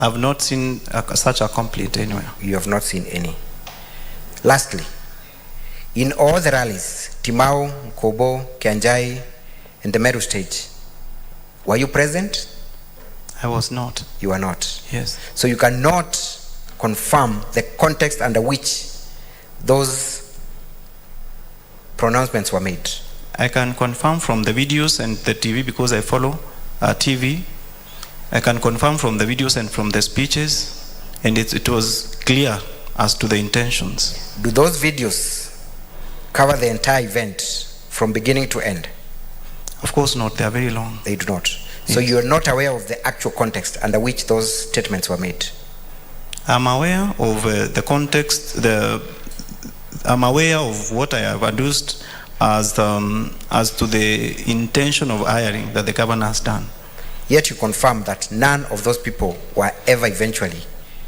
I've not seen such a complaint anywhere. You have not seen any. Lastly, in all the rallies, Timau, Kobo, Kianjai, and the Meru stage, were you present? I was not. You were not. Yes. So you cannot confirm the context under which those pronouncements were made. I can confirm from the videos and the TV because I follow TV. I can confirm from the videos and from the speeches, and it was clear as to the intentions. Do those videos cover the entire event from beginning to end? Of course not. They are very long. They do not. Yes. So you are not aware of the actual context under which those statements were made? I'm aware of the context. I'm aware of what I have adduced as to the intention of hiring that the governor has done. Yet you confirm that none of those people were ever eventually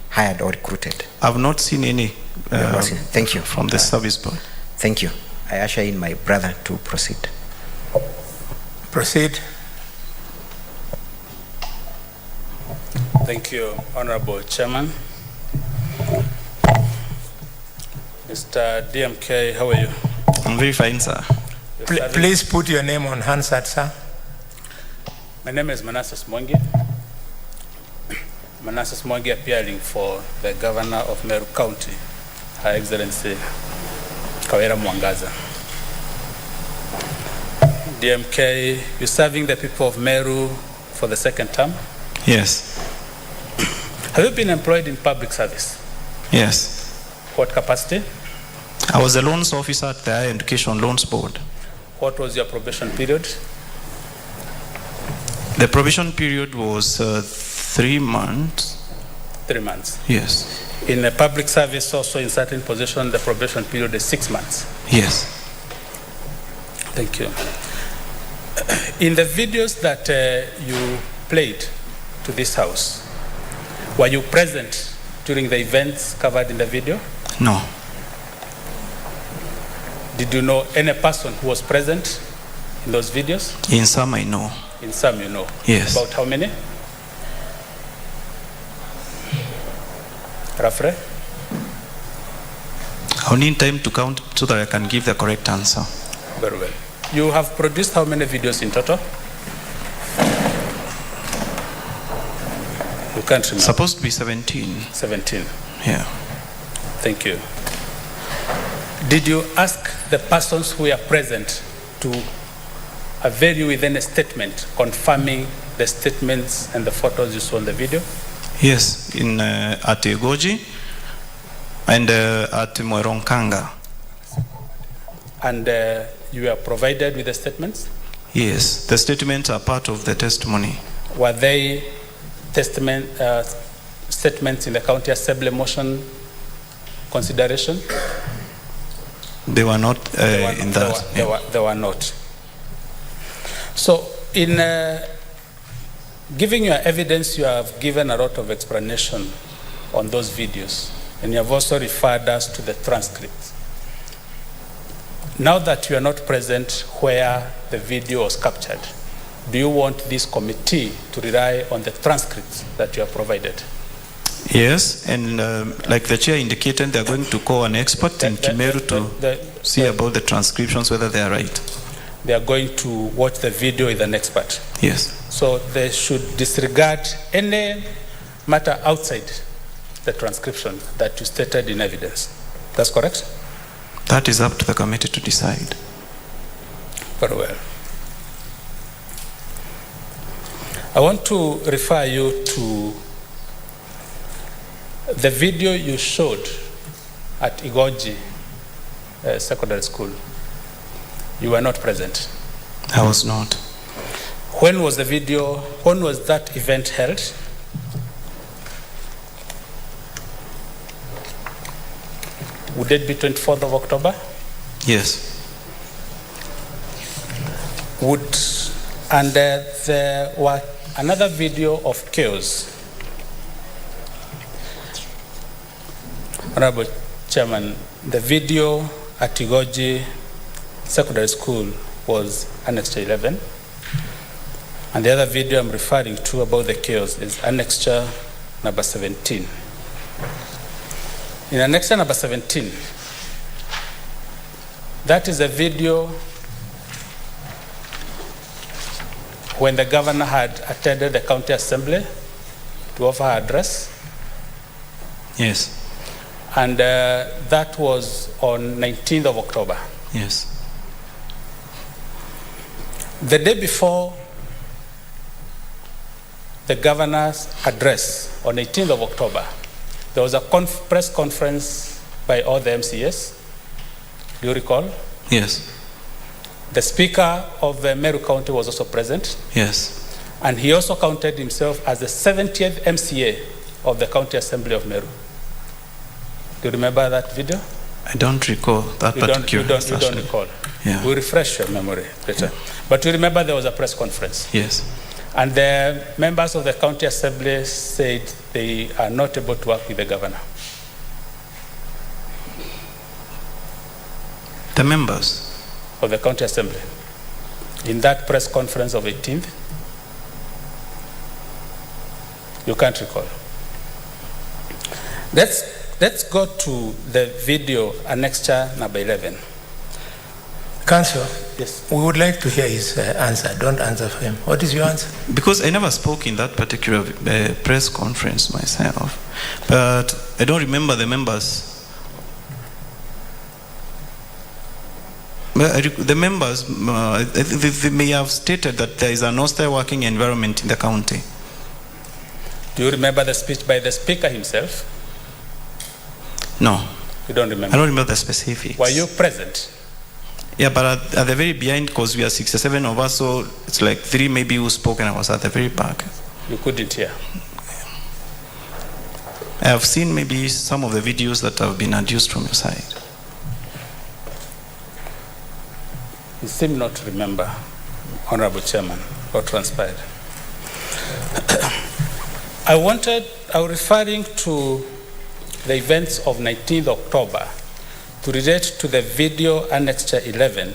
hired or recruited? I've not seen any Thank you. From the service board. Thank you. I usher in my brother to proceed. Proceed. Thank you, Honorable Chairman. Mr. DMK, how are you? I'm very fine, sir. Please put your name on Hansard, sir. My name is Manassas Mwangi. Manassas Mwangi, appearing for the Governor of Meru County, Her Excellency Kawera Mwangaza. DMK, you're serving the people of Meru for the second term? Yes. Have you been employed in public service? Yes. What capacity? I was a loans officer at the Higher Education Loans Board. What was your probation period? The probation period was 3 months. 3 months. Yes. In a public service, also in certain positions, the probation period is 6 months. Yes. Thank you. In the videos that you played to this house, were you present during the events covered in the video? No. Did you know any person who was present in those videos? In some, I know. In some, you know. Yes. About how many? Roughly? I'll need time to count so that I can give the correct answer. Very well. You have produced how many videos in total? You can't remember. Supposed to be 17. 17. Yeah. Thank you. Did you ask the persons who were present to avail you with any statement confirming the statements and the photos you saw in the video? Yes, at Egoji and at Mweronkanga. And you were provided with the statements? Yes, the statements are part of the testimony. Were they statements in the county assembly motion consideration? They were not in that. They were not. So in giving your evidence, you have given a lot of explanation on those videos, and you have also referred us to the transcripts. Now that you are not present where the video was captured, do you want this committee to rely on the transcripts that you have provided? Yes, and like the chair indicated, they are going to call an expert in Kimeru to see about the transcriptions, whether they are right. They are going to watch the video with an expert. Yes. So they should disregard any matter outside the transcription that you stated in evidence. That's correct? That is up to the committee to decide. Very well. I want to refer you to the video you showed at Igoji Secondary School. You were not present. I was not. When was the video, when was that event held? Would it be 24th of October? Yes. And there were another video of chaos. Honorable Chairman, the video at Igoji Secondary School was Annexure 11. And the other video I'm referring to about the chaos is Annexure number 17. In annexure number 17, that is a video when the governor had attended the county assembly to offer her address. Yes. And that was on 19th of October. Yes. The day before the governor's address on 18th of October, there was a press conference by all the MCAs. Do you recall? Yes. The speaker of Meru County was also present. Yes. And he also counted himself as the 70th MCA of the County Assembly of Meru. Do you remember that video? I don't recall that particular You don't recall? Yeah. We refresh your memory better. But you remember there was a press conference. Yes. And the members of the County Assembly said they are not able to work with the governor. The members of the County Assembly in that press conference of 18th? You can't recall. Let's go to the video annexure number 11. Councillor, Yes. we would like to hear his answer. Don't answer for him. What is your answer? Because I never spoke in that particular press conference myself, but I don't remember the members. The members, they may have stated that there is an hostile working environment in the county. Do you remember the speech by the speaker himself? No. You don't I remember? don't remember the specifics. Were you present? Yeah, but at the very behind, because we are 67 of us, so it's like 3 maybe who spoke, and I was at the very back. You couldn't hear? I have seen maybe some of the videos that have been adduced from your side. You seem not to remember, Honorable Chairman, what transpired. I was referring to the events of 19th October to relate to the video annexure 11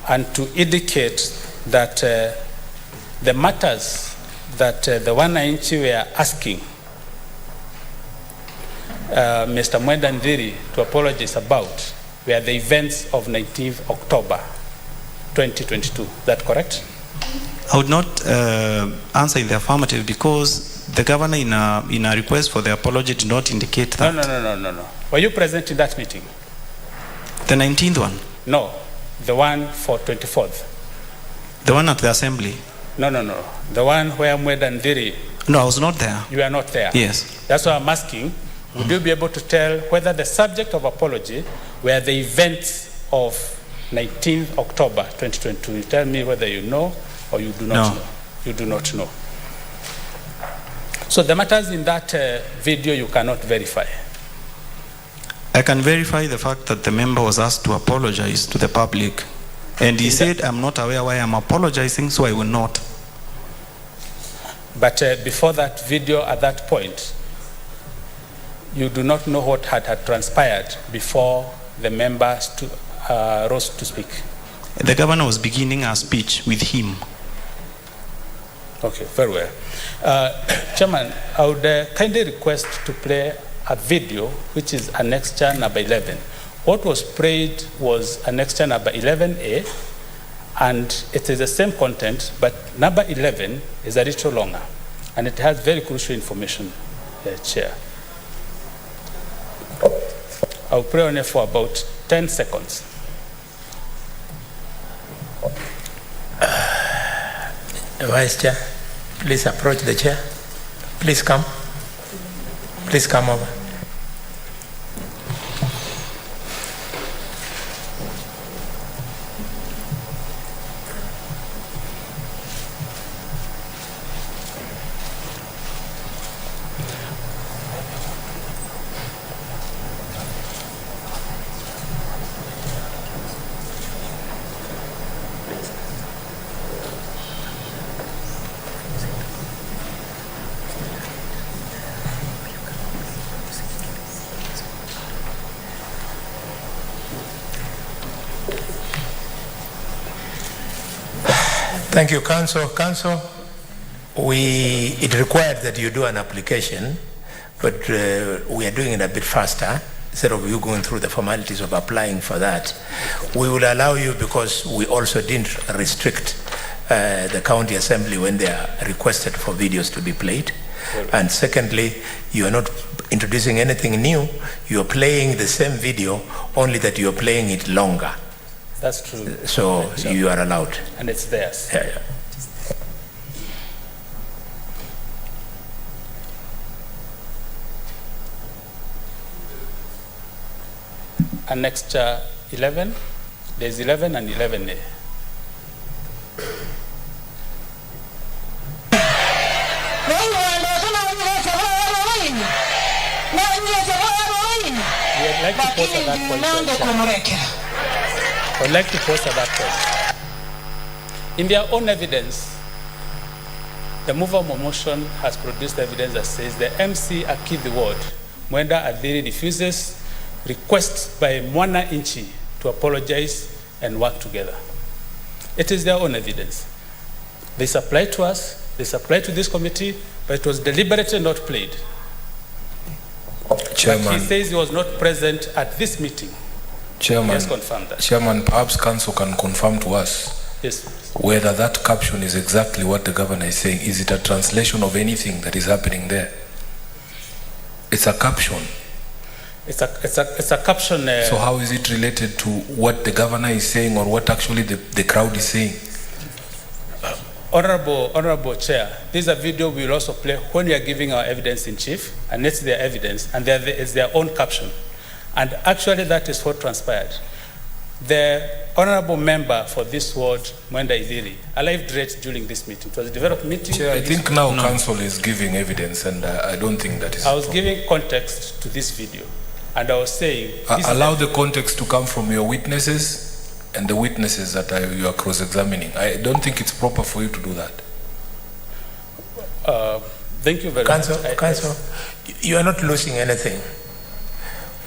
and to indicate that the matters that the Wananchi were asking Mr. Mwenda Ndiri to apologize about were the events of 19th October 2022. Is that correct? I would not answer in the affirmative because the governor in a request for the apology did not indicate that. No. Were you present in that meeting? The 19th one? No, the one for 24th. The one at the assembly? No. The one where Mwenda Ndiri. No, I was not there. You are not there? Yes. That's why I'm asking. Would you be able to tell whether the subject of apology were the events of 19th October 2022? You tell me whether you know or you do not know. You do not know. So the matters in that video you cannot verify. I can verify the fact that the member was asked to apologize to the public. And he said, I'm not aware why I'm apologizing, so I will not. But before that video at that point, you do not know what had transpired before the member rose to speak. The governor was beginning a speech with him. Okay, very well. Chairman, I would kindly request to play a video which is annexure number 11. What was played was annexure number 11A, and it is the same content, but number 11 is a little longer, and it has very crucial information, Chair. I'll play on it for about 10 seconds. Vice Chair, please approach the chair. Please come. Please come over. Thank you, Council. Council, It required that you do an application, but we are doing it a bit faster. Instead of you going through the formalities of applying for that, we will allow you, because we also didn't restrict the county assembly when they are requested for videos to be played. And secondly, you are not introducing anything new. You are playing the same video, only that you are playing it longer. That's true. So you are allowed. And it's theirs. Yeah, yeah. And next 11, there's 11 and 11A. I'd like to pause at that point. I'd like to pause at that point. In their own evidence, the mover of motion has produced evidence that says the MC Akithi Ward, Mwenda Adhiri, refuses requests by Mwana Inchi to apologize and work together. It is their own evidence. They supplied to us, they supplied to this committee, but it was deliberately not played. Chairman, but he says he was not present at this meeting. Chairman, Yes, confirm that. Chairman, perhaps Council can confirm to us Yes. whether that caption is exactly what the governor is saying. Is it a translation of anything that is happening there? It's a caption. It's a caption. So how is it related to what the governor is saying or what actually the crowd is saying? Honorable Chair, this is a video we will also play when we are giving our evidence in chief, and it's their evidence, and it's their own caption. And actually that is what transpired. The honorable member for this ward, Mwenda Idhiri, arrived late during this meeting. It was a developed meeting. Chair, I think now Council is giving evidence, and I don't think that is... I was giving context to this video, and I was saying... allow the context to come from your witnesses and the witnesses that you are cross-examining. I don't think it's proper for you to do that. Thank you very much. Council, you are not losing anything.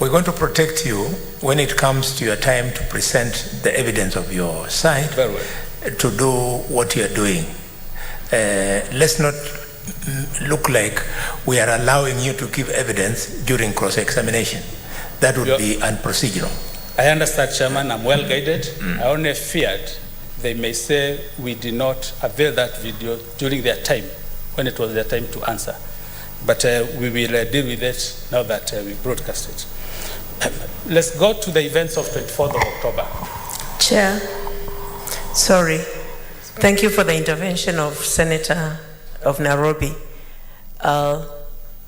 We're going to protect you when it comes to your time to present the evidence of your side, Very well. to do what you're doing. Let's not look like we are allowing you to give evidence during cross-examination. That would be unprocedural. I understand, Chairman, I'm well guided. I only feared they may say we did not avail that video during their time, when it was their time to answer. But we will deal with it now that we broadcast it. Let's go to the events of 24th of October. Chair, sorry. Thank you for the intervention of Senator of Nairobi.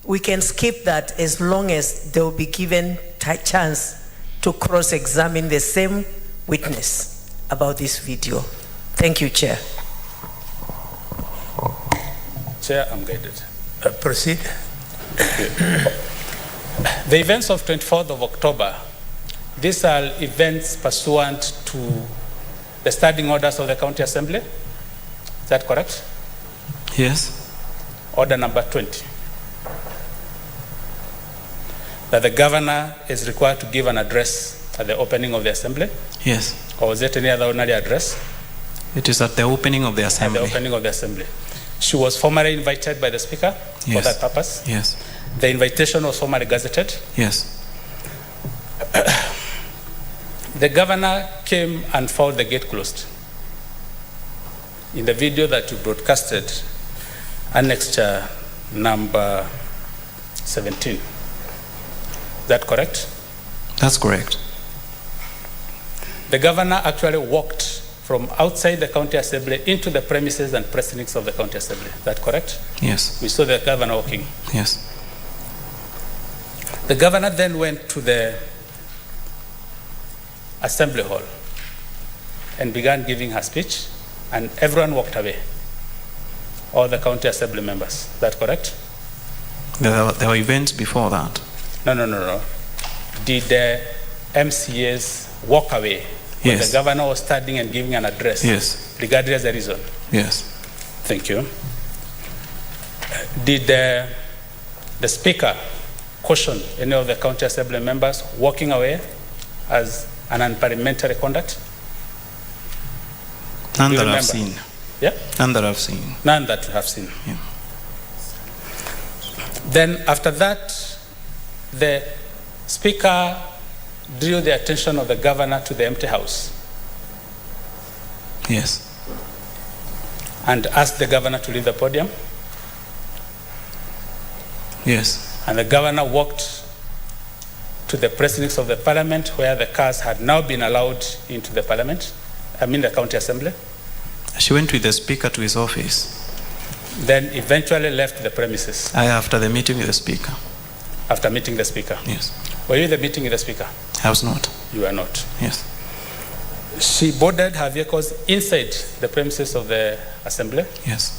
We can skip that as long as they will be given a chance to cross-examine the same witness about this video. Thank you, Chair. Chair, I'm guided. Proceed. The events of 24th of October, these are events pursuant to the standing orders of the County Assembly. Is that correct? Yes. Order number 20. That the governor is required to give an address at the opening of the assembly? Yes. Or was it any other ordinary address? It is at the opening of the assembly. At the opening of the assembly. She was formally invited by the Speaker for that purpose? Yes. The invitation was formally gazetted? Yes. The governor came and found the gate closed. In the video that you broadcasted, annexure number 17. Is that correct? That's correct. The governor actually walked from outside the county assembly into the premises and precincts of the county assembly. Is that correct? Yes. We saw the governor walking. Yes. The governor then went to the assembly hall and began giving her speech, and everyone walked away. All the county assembly members. Is that correct? There were events before that. No. Did the MCAs walk away when Yes. the governor was standing and giving an address? Yes. Regardless of the reason? Yes. Thank you. Did the speaker caution any of the county assembly members walking away as an unparliamentary conduct? None Do you that I've remember? seen. Yeah? None that I've seen. None that you have seen. Yeah. Then after that, the speaker drew the attention of the governor to the empty house Yes. and asked the governor to leave the podium. Yes. And the governor walked to the precincts of the parliament where the cars had now been allowed into the parliament, the county assembly. She went with the speaker to his office. Then eventually left the premises After the meeting with the speaker. after meeting the speaker. Yes. Were you in the meeting with the speaker? I was not. You were not. Yes. She boarded her vehicles inside the premises of the assembly Yes.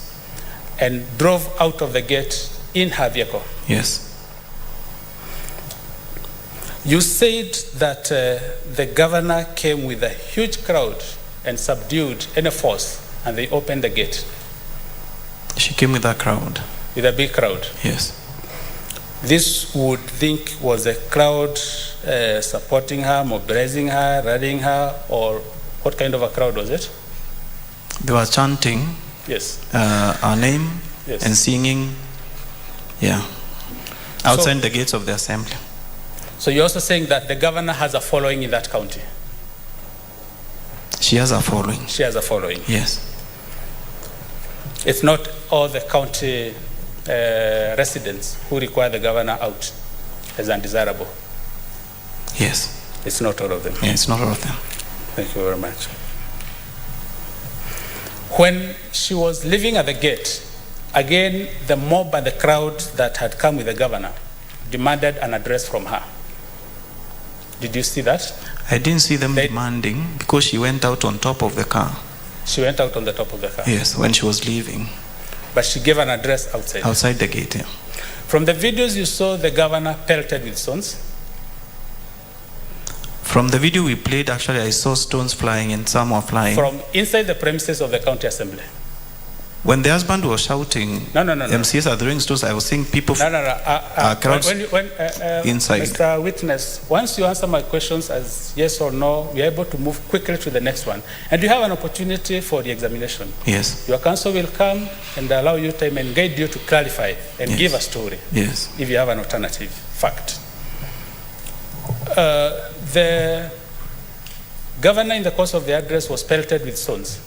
and drove out of the gate in her vehicle. Yes. You said that the governor came with a huge crowd and subdued any force, and they opened the gate She came with a crowd. with a big crowd. Yes. This would think was a crowd supporting her, mobilizing her, rallying her, or what kind of a crowd was it? They were chanting Yes. our name Yes. and singing. Yeah. Outside the gates of the assembly. So you're also saying that the governor has a following in that county. She has a following. She has a following. Yes. It's not all the county residents who require the governor out as undesirable. Yes. It's not all of them. Yeah, it's not all of them. Thank you very much. When she was leaving at the gate, again, the mob and the crowd that had come with the governor demanded an address from her. Did you see that? I didn't see them They- demanding because she went out on top of the car. She went out on the top of the car, Yes, when she was leaving. but she gave an address outside. Outside the gate, yeah. From the videos you saw, the governor pelted with stones. From the video we played, actually, I saw stones flying and some were flying. From inside the premises of the county assembly. When the husband was shouting, No. MCS are throwing stones, I was seeing people. No. Crowds inside. Mr. Witness, once you answer my questions as yes or no, we are able to move quickly to the next one. And you have an opportunity for the examination. Yes. Your counsel will come and allow you time and guide you to clarify and Yes. give a story Yes. if you have an alternative fact. The governor in the course of the address was pelted with stones.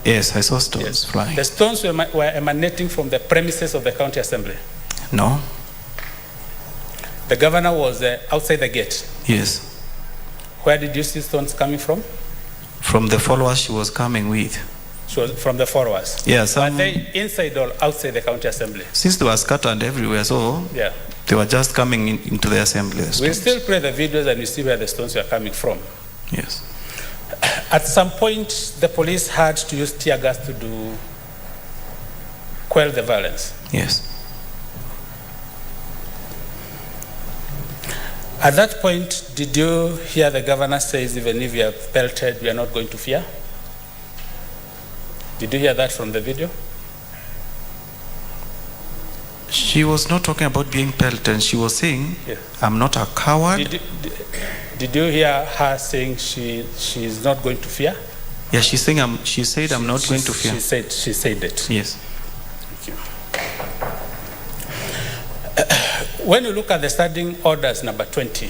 Yes, I saw stones flying. The stones were emanating from the premises of the county assembly. No? The governor was outside the gate. Yes. Where did you see stones coming from? From the followers she was coming with. So from the followers. Yeah, Were some, they inside or outside the county assembly? since they were scattered everywhere, so Yeah. they were just coming into the assembly. The We'll stones. still play the videos and we see where the stones were coming from. Yes. At some point, the police had to use tear gas to quell the violence. Yes. At that point, did you hear the governor says, even if you are pelted, we are not going to fear? Did you hear that from the video? She was not talking about being pelted. She was saying, Yeah. I'm not a coward. Did you hear her saying she is not going to fear? Yeah, she said, I'm not going to fear. She said it. Yes. Thank you. When you look at the standing orders number 20,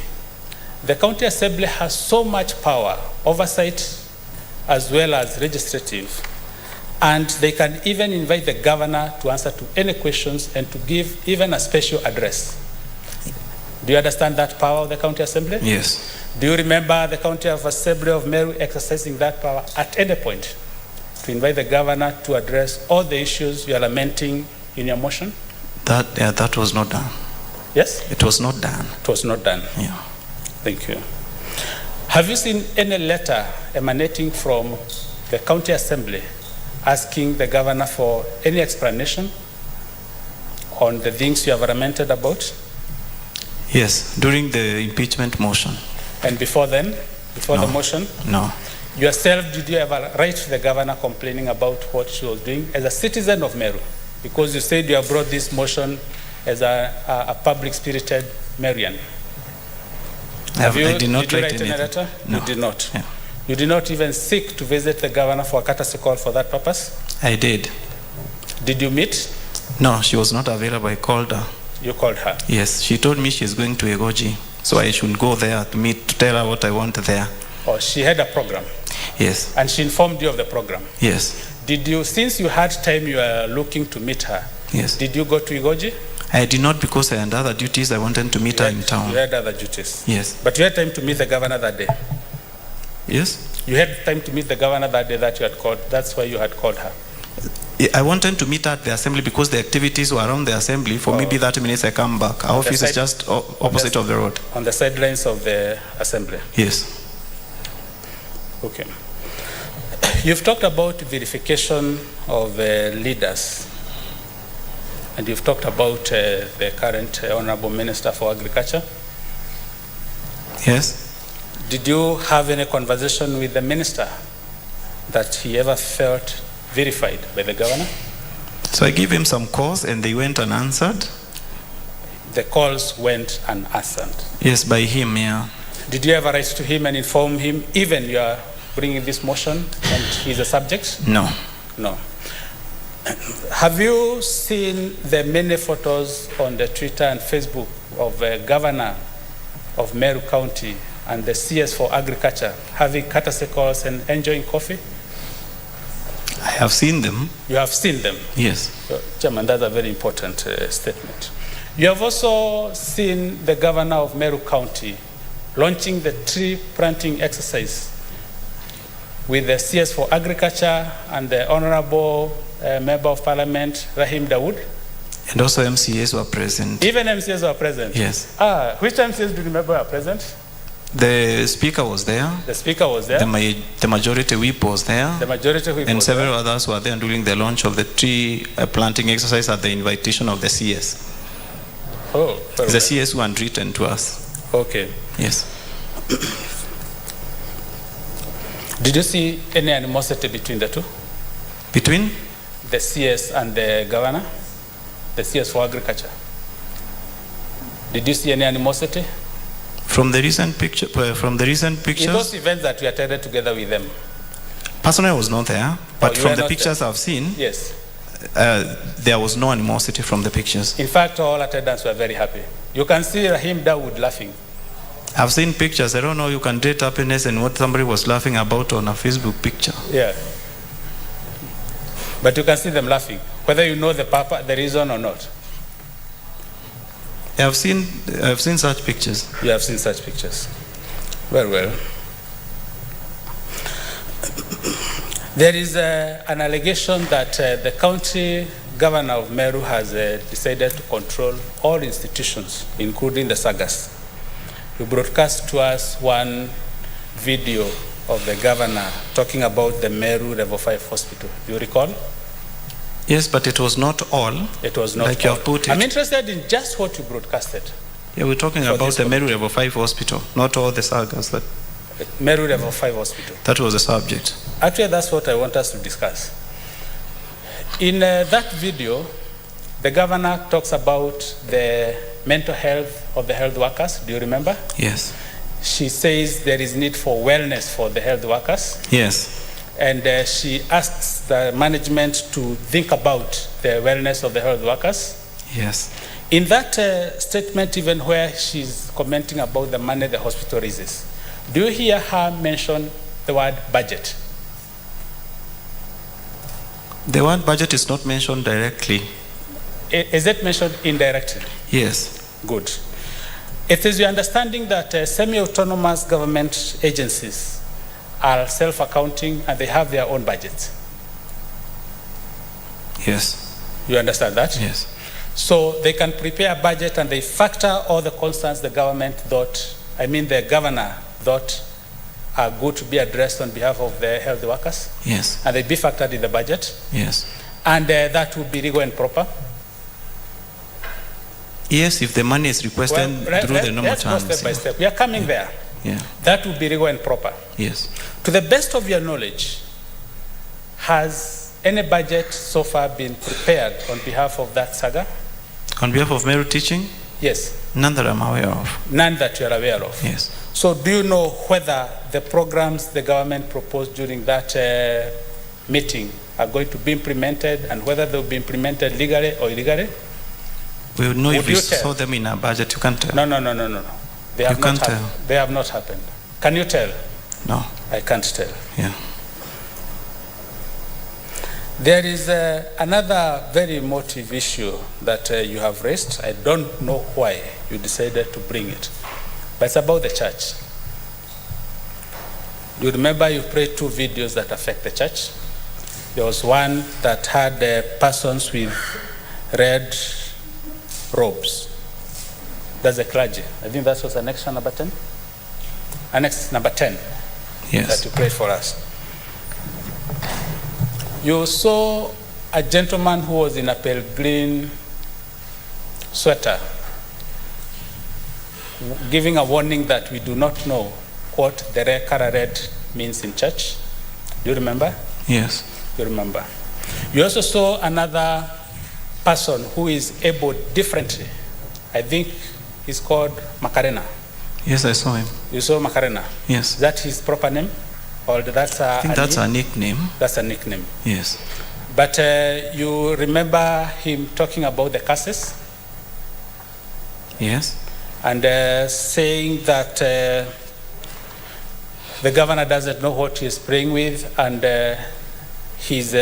the county assembly has so much power, oversight as well as legislative, and they can even invite the governor to answer to any questions and to give even a special address. Do you understand that power of the county assembly? Yes. Do you remember the county assembly of Meru exercising that power at any point to invite the governor to address all the issues you are lamenting in your motion? That was not done. Yes? It was not done. It was not done. Yeah. Thank you. Have you seen any letter emanating from the county assembly asking the governor for any explanation on the things you have lamented about? Yes, during the impeachment motion. And before then, before the No. motion? No. Yourself, did you ever write to the governor complaining about what she was doing as a citizen of Meru? Because you said you have brought this motion as a public-spirited Marian. I did not did you write write any anything. letter? No. You did not. Yeah. You did not even seek to visit the governor for a courtesy call for that purpose? I did. Did you meet? No, she was not available. I called her. You called her? Yes, she told me she's going to Egoji, so I should go there to meet, to tell her what I want there. Oh, she had a program? Yes. And she informed you of the program? Yes. Did you, since you had time, you were looking to meet her? Yes. Did you go to Igoji? I did not, because I had other duties. I wanted to meet her in town. You had other duties? Yes. But you had time to meet the governor that day? Yes. You had time to meet the governor that day that you had called. That's why you had called her. I wanted to meet her at the assembly because the activities were around the assembly. For maybe 30 minutes, I come back. Our office is just opposite of the road. On the sidelines of the assembly? Yes. Okay. You've talked about verification of leaders. And you've talked about the current Honorable Minister for Agriculture. Yes. Did you have any conversation with the minister that he ever felt verified by the governor? So I gave him some calls and they went unanswered. The calls went unanswered? Yes, by him, yeah. Did you ever write to him and inform him, even you are bringing this motion and he's a subject? No. No. Have you seen the many photos on the Twitter and Facebook of the governor of Meru County and the CS for Agriculture having courtesy calls and enjoying coffee? I have seen them. You have seen them? Yes. Chairman, that's a very important statement. You have also seen the governor of Meru County launching the tree planting exercise with the CS for Agriculture and the Honorable Member of Parliament, Rahim Dawood. And also MCAs were present. Even MCAs were present? Yes. Which MCAs do you remember were present? The speaker was there. The speaker was there? The majority whip was there. The majority whip and was several there. others were there during the launch of the tree planting exercise at the invitation of the CS. Oh, very the well. CS who had written to us. Okay. Yes. Did you see any animosity between the two? Between? The CS and the governor? The CS for Agriculture. Did you see any animosity? From the recent pictures? In those events that we attended together with them? Personally, I was not there, but you from were the not pictures there? I've seen, Yes. there was no animosity from the pictures. In fact, all attendants were very happy. You can see Rahim Dawood laughing. I've seen pictures. I don't know, you can date happiness and what somebody was laughing about on a Facebook picture. Yeah. But you can see them laughing, whether you know the reason or not. I've seen such pictures. You have seen such pictures. Very well. There is an allegation that the county governor of Meru has decided to control all institutions, including the sagas. You broadcast to us one video of the governor talking about the Meru Level 5 hospital. Do you recall? Yes, but it was not all. It was not like all. you have put it. I'm interested in just what you broadcasted. Yeah, we're talking about the Meru Level 5 hospital, not all the sagas. Meru Level 5 hospital. That was the subject. Actually, that's what I want us to discuss. In that video, the governor talks about the mental health of the health workers. Do you remember? Yes. She says there is need for wellness for the health workers. Yes. And she asks the management to think about the wellness of the health workers. Yes. In that statement, even where she's commenting about the money the hospital raises, do you hear her mention the word budget? The word budget is not mentioned directly. Is it mentioned indirectly? Yes. Good. It is your understanding that semi-autonomous government agencies are self-accounting and they have their own budgets? Yes. You understand that? Yes. So they can prepare a budget and they factor all the concerns the governor thought are good to be addressed on behalf of the health workers? Yes. And they be factored in the budget? Yes. And that would be legal and proper? Yes, if the money is requested through the normal channels. Let's go step by step. We are coming there. Yeah. That would be legal and proper. Yes. To the best of your knowledge, has any budget so far been prepared on behalf of that saga? On behalf of Meru Teaching? Yes. None that I'm aware of. None that you are aware of? Yes. So do you know whether the programs the government proposed during that meeting are going to be implemented, and whether they'll be implemented legally or illegally? We would know Would if we you tell? saw them in our budget. You can't tell. No. They have You can't not tell. They have not happened. Can you tell? No. I can't tell. Yeah. There is another very emotive issue that you have raised. I don't know why you decided to bring it, but it's about the church. You remember you played 2 videos that affect the church. There was one that had persons with red robes. That's the clergy. I think that was annex number 10. Annex number 10 Yes. that you played for us. You saw a gentleman who was in a pale green sweater giving a warning that we do not know what the color red means in church. Do you remember? Yes. You remember. You also saw another person who is able differently. I think he's called Macarena. Yes, I saw him. You saw Macarena. Yes. Is that his proper name? Or that's I think that's a nickname. That's a nickname. Yes. But you remember him talking about the curses Yes. and saying that the governor doesn't know what he's praying with, and his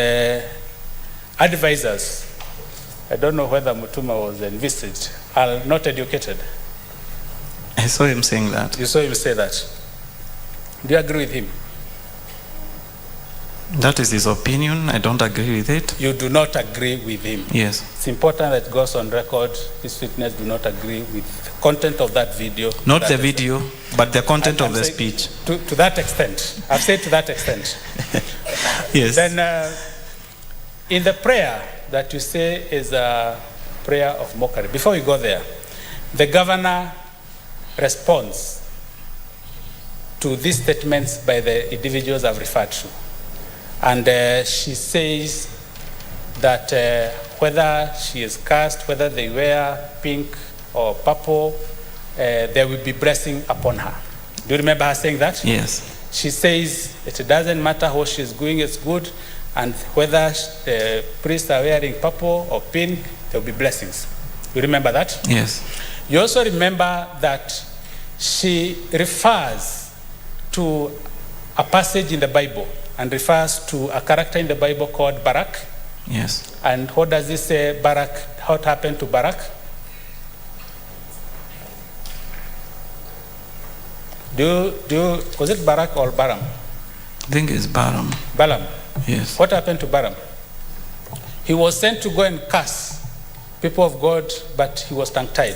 advisors, I don't know whether Mutuma was envisaged, are not educated. I saw him saying that. You saw him say that. Do you agree with him? That is his opinion. I don't agree with it. You do not agree with him. Yes. It's important that it goes on record. His witness do not agree with the content of that video. Not the video, but the content of the saying speech. To that extent. I've said to that extent. Yes. Then in the prayer that you say is a prayer of mockery, before we go there, the governor responds to these statements by the individuals I've referred to. And she says that whether she is cast, whether they wear pink or purple, there will be blessing upon her. Do you remember her saying that? Yes. She says it doesn't matter how she's going, it's good, and whether the priests are wearing purple or pink, there will be blessings. You remember that? Yes. You also remember that she refers to a passage in the Bible and refers to a character in the Bible called Barak. Yes. And what does this say, Barak? What happened to Barak? Was it Barak or Balaam? I think it's Balaam. Balaam. Yes. What happened to Balaam? He was sent to go and curse people of God, but he was tongue-tied.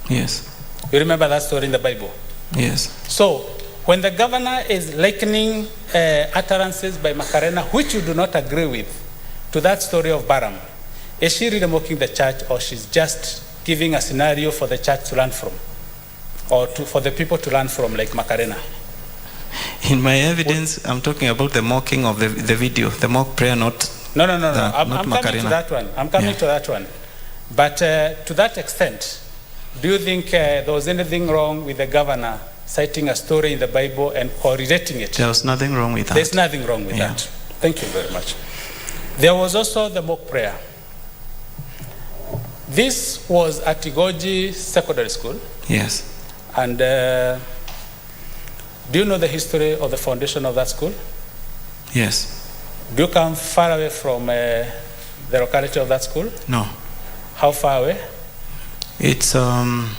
Yes. You remember that story in the Bible? Yes. So, when the governor is likening utterances by Macarena, which you do not agree with, to that story of Balaam, is she really mocking the church, or she's just giving a scenario for the church to learn from, or for the people to learn from, like Macarena? In my evidence, I'm talking about the mocking of the video, the mock prayer, not. No. I'm coming Macarena. to that one. I'm coming to that one. But to that extent, do you think there was anything wrong with the governor citing a story in the Bible and correlating it? There was nothing wrong with that. There's nothing wrong with that. Thank you very much. There was also the mock prayer. This was at Igoji Secondary School. Yes. And do you know the history of the foundation of that school? Yes. Do you come far away from the locality of that school? No. How far away? It's in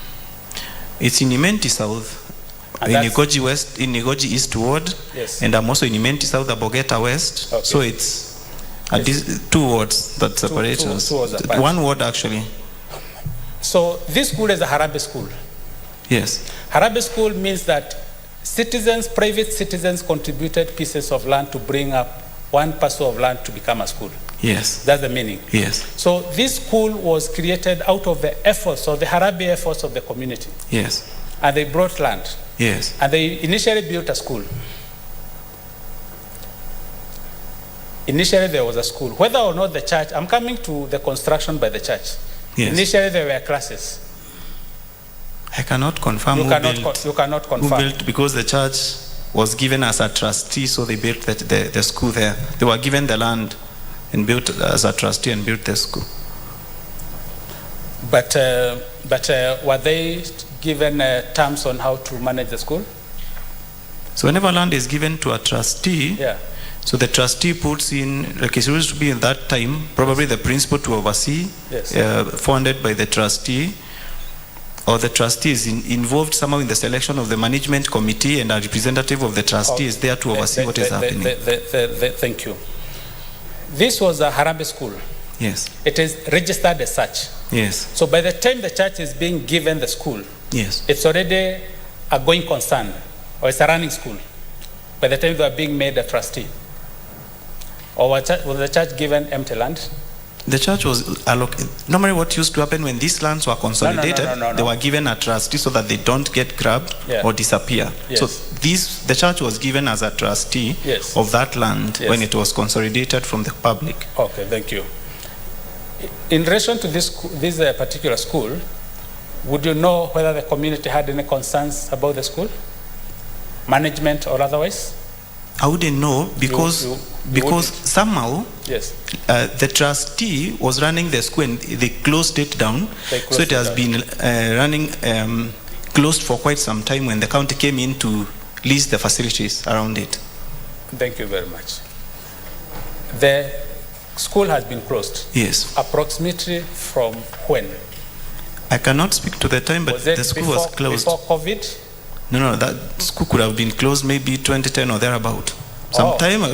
Imenti South, And in that's- Igoji West, in Igoji East Ward, Yes. and I'm also in Imenti South, Abogeta West. Okay. So it's two wards that separate us. two wards apart. One ward actually. So this school is a Harambee school. Yes. Harambee school means that citizens, private citizens, contributed pieces of land to bring up one parcel of land to become a school. Yes. That's the meaning. Yes. So this school was created out of the efforts, of the Harambee efforts of the community. Yes. And they brought land. Yes. And they initially built a school. Initially there was a school. Whether or not the church, I'm coming to the construction by the church. Yes. Initially there were classes. I cannot confirm You who cannot, built, you cannot who confirm. built, because the church was given as a trustee, so they built the school there. They were given the land and built as a trustee and built the school. But were they given terms on how to manage the school? So whenever land is given to a trustee, Yeah. so the trustee puts in, like it used to be in that time, probably the principal to oversee, Yes. funded by the trustee, or the trustee is involved somehow in the selection of the management committee, and a representative of the trustee is there to oversee what is happening. Thank you. This was a Harambee school. Yes, It is registered as such. yes, So by the time the church is being given the school, yes. it's already a going concern, or it's a running school by the time they are being made a trustee. Or was the church given empty land? The church was normally what used to happen when these lands were consolidated, no. they were given a trustee so that they don't get grabbed Yeah. or disappear. Yes. So the church was given as a trustee Yes. of that land Yes. when it was consolidated from the public. Okay, thank you. In relation to this particular school, would you know whether the community had any concerns about the school? Management or otherwise? I wouldn't know because you because wouldn't. somehow Yes. the trustee was running the school and they closed it down. They closed So it has it been running closed for quite some time when the county came in to lease the facilities around it. Thank you very much. The school has been closed. Yes. Approximately from when? I cannot speak to the time, but Was it the school before, was closed. before COVID? No, that school could have been closed maybe 2010 or thereabout. A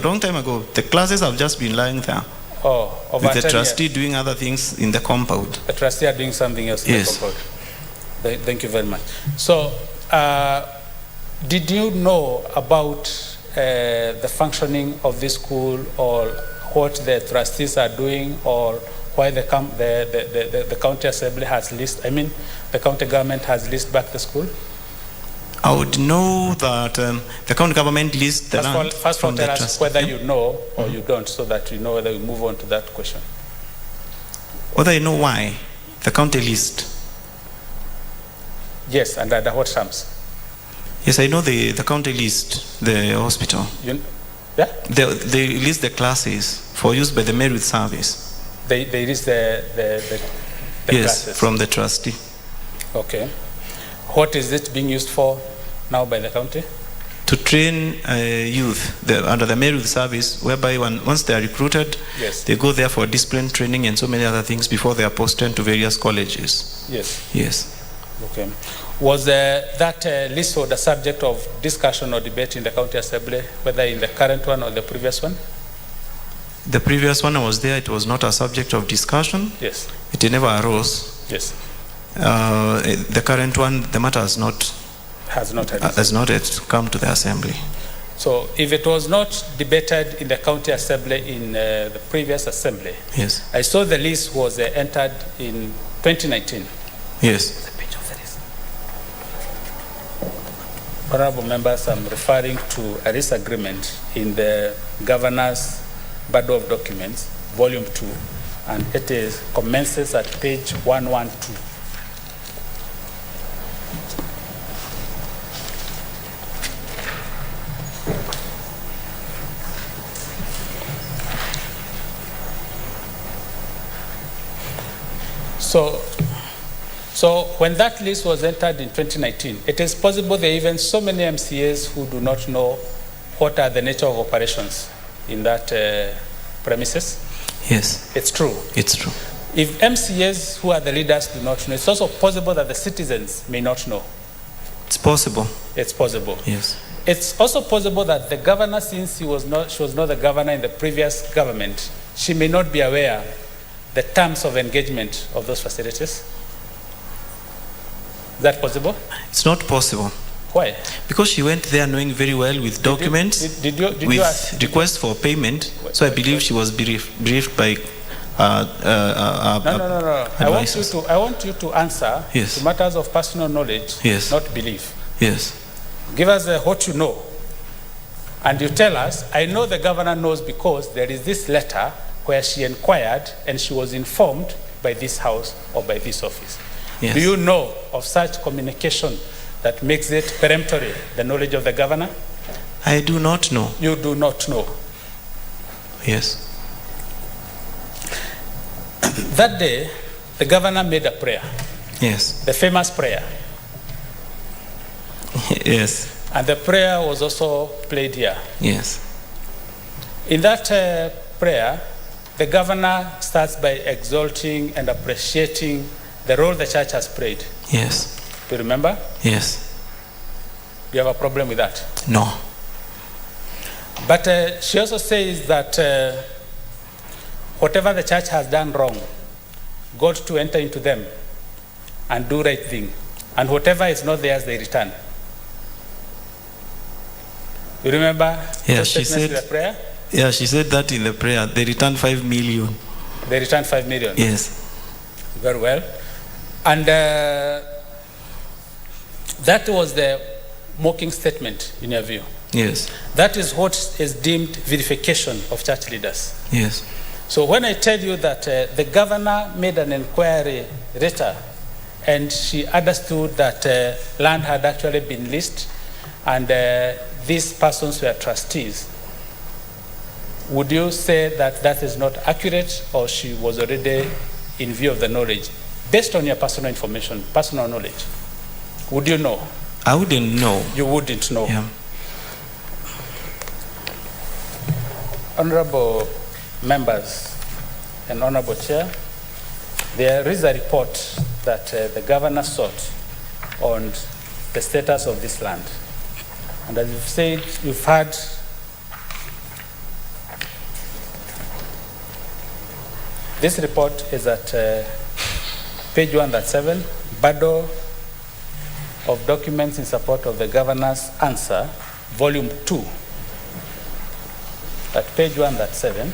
long time ago. The classes have just been lying there Oh, over with the 10 trustee years. doing other things in the compound. The trustee are doing something else. Yes. Thank you very much. So, did you know about the functioning of this school, or what the trustees are doing, or why the county assembly has leased? I mean, the county government has leased back the school. I would know that the county government leased the land First of from all, the tell us trustee. whether you know or you don't, so that you know whether we move on to that question. Whether I know why the county leased. Yes, and under what terms? Yes, I know the county leased the hospital. Yeah, They leased the classes for use by the Meru service. they leased the Yes, classes. from the trustee. Okay. What is it being used for now by the county? To train youth under the Meru service, whereby once they are recruited, Yes. they go there for discipline training and so many other things before they are posted to various colleges. Yes. Yes. Okay. Was that leasehold the subject of discussion or debate in the county assembly, whether in the current one or the previous one? The previous one I was there, it was not a subject of discussion. Yes. It never arose. Yes. The current one, the matter has not yet come to the assembly. So if it was not debated in the county assembly in the previous assembly, Yes. I saw the lease was entered in 2019. Yes. Honorable members, I'm referring to a lease agreement in the governor's bundle of documents, volume 2, and it commences at page 112. So when that list was entered in 2019, it is possible there are even so many MCAs who do not know what are the nature of operations in that premises. Yes. It's true. It's true. If MCAs who are the leaders do not know, it's also possible that the citizens may not know. It's possible. It's possible. Yes. It's also possible that the governor, since she was not the governor in the previous government, she may not be aware the terms of engagement of those facilities. Is that possible? It's not possible. Why? Because she went there knowing very well with documents, did you with ask- request for payment. So I believe she was briefed by No. advisors. I want you to answer Yes. to matters of personal knowledge, Yes. not belief. Yes. Give us what you know. And you tell us, I know the governor knows because there is this letter where she inquired and she was informed by this house or by this office. Yes. Do you know of such communication that makes it peremptory, the knowledge of the governor? I do not know. You do not know. Yes. That day, the governor made a prayer, Yes. the famous prayer. Yes. And the prayer was also played here. Yes. In that prayer, the governor starts by exalting and appreciating the role the church has played. Yes. Do you remember? Yes. Do you have a problem with that? No. But she also says that whatever the church has done wrong, God to enter into them and do right thing. And whatever is not theirs, they return. You remember Yeah, she said, in the prayer? Yeah, she said that in the prayer. They returned 5 million. They returned 5 million. Yes. Very well. And that was the mocking statement in your view. Yes. That is what is deemed vilification of church leaders. Yes. So when I tell you that the governor made an inquiry later and she understood that land had actually been leased and these persons were trustees, would you say that that is not accurate, or she was already in view of the knowledge? Based on your personal information, personal knowledge, would you know? I wouldn't know. You wouldn't know. Yeah. Honorable members and Honorable Chair, there is a report that the governor sought on the status of this land. And as you've said, you've heard this report is at page 137, bundle of documents in support of the governor's answer, volume 2. At page 137.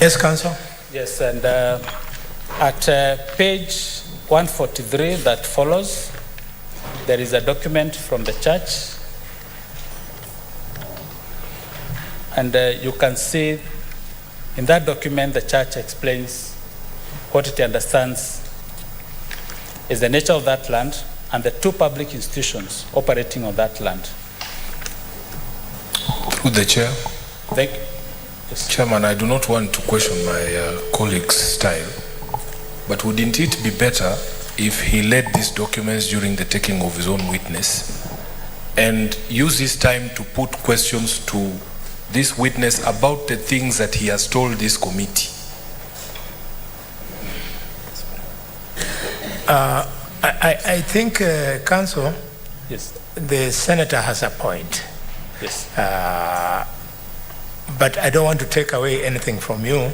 Yes, Council. Yes, and at page 143 that follows, there is a document from the church. And you can see in that document, the church explains what it understands is the nature of that land and the two public institutions operating on that land. Through the chair. Thank you. Yes. Chairman, I do not want to question my colleague's style, but wouldn't it be better if he led these documents during the taking of his own witness and use his time to put questions to this witness about the things that he has told this committee? I think, Council, Yes. the senator has a point. Yes. But I don't want to take away anything from you,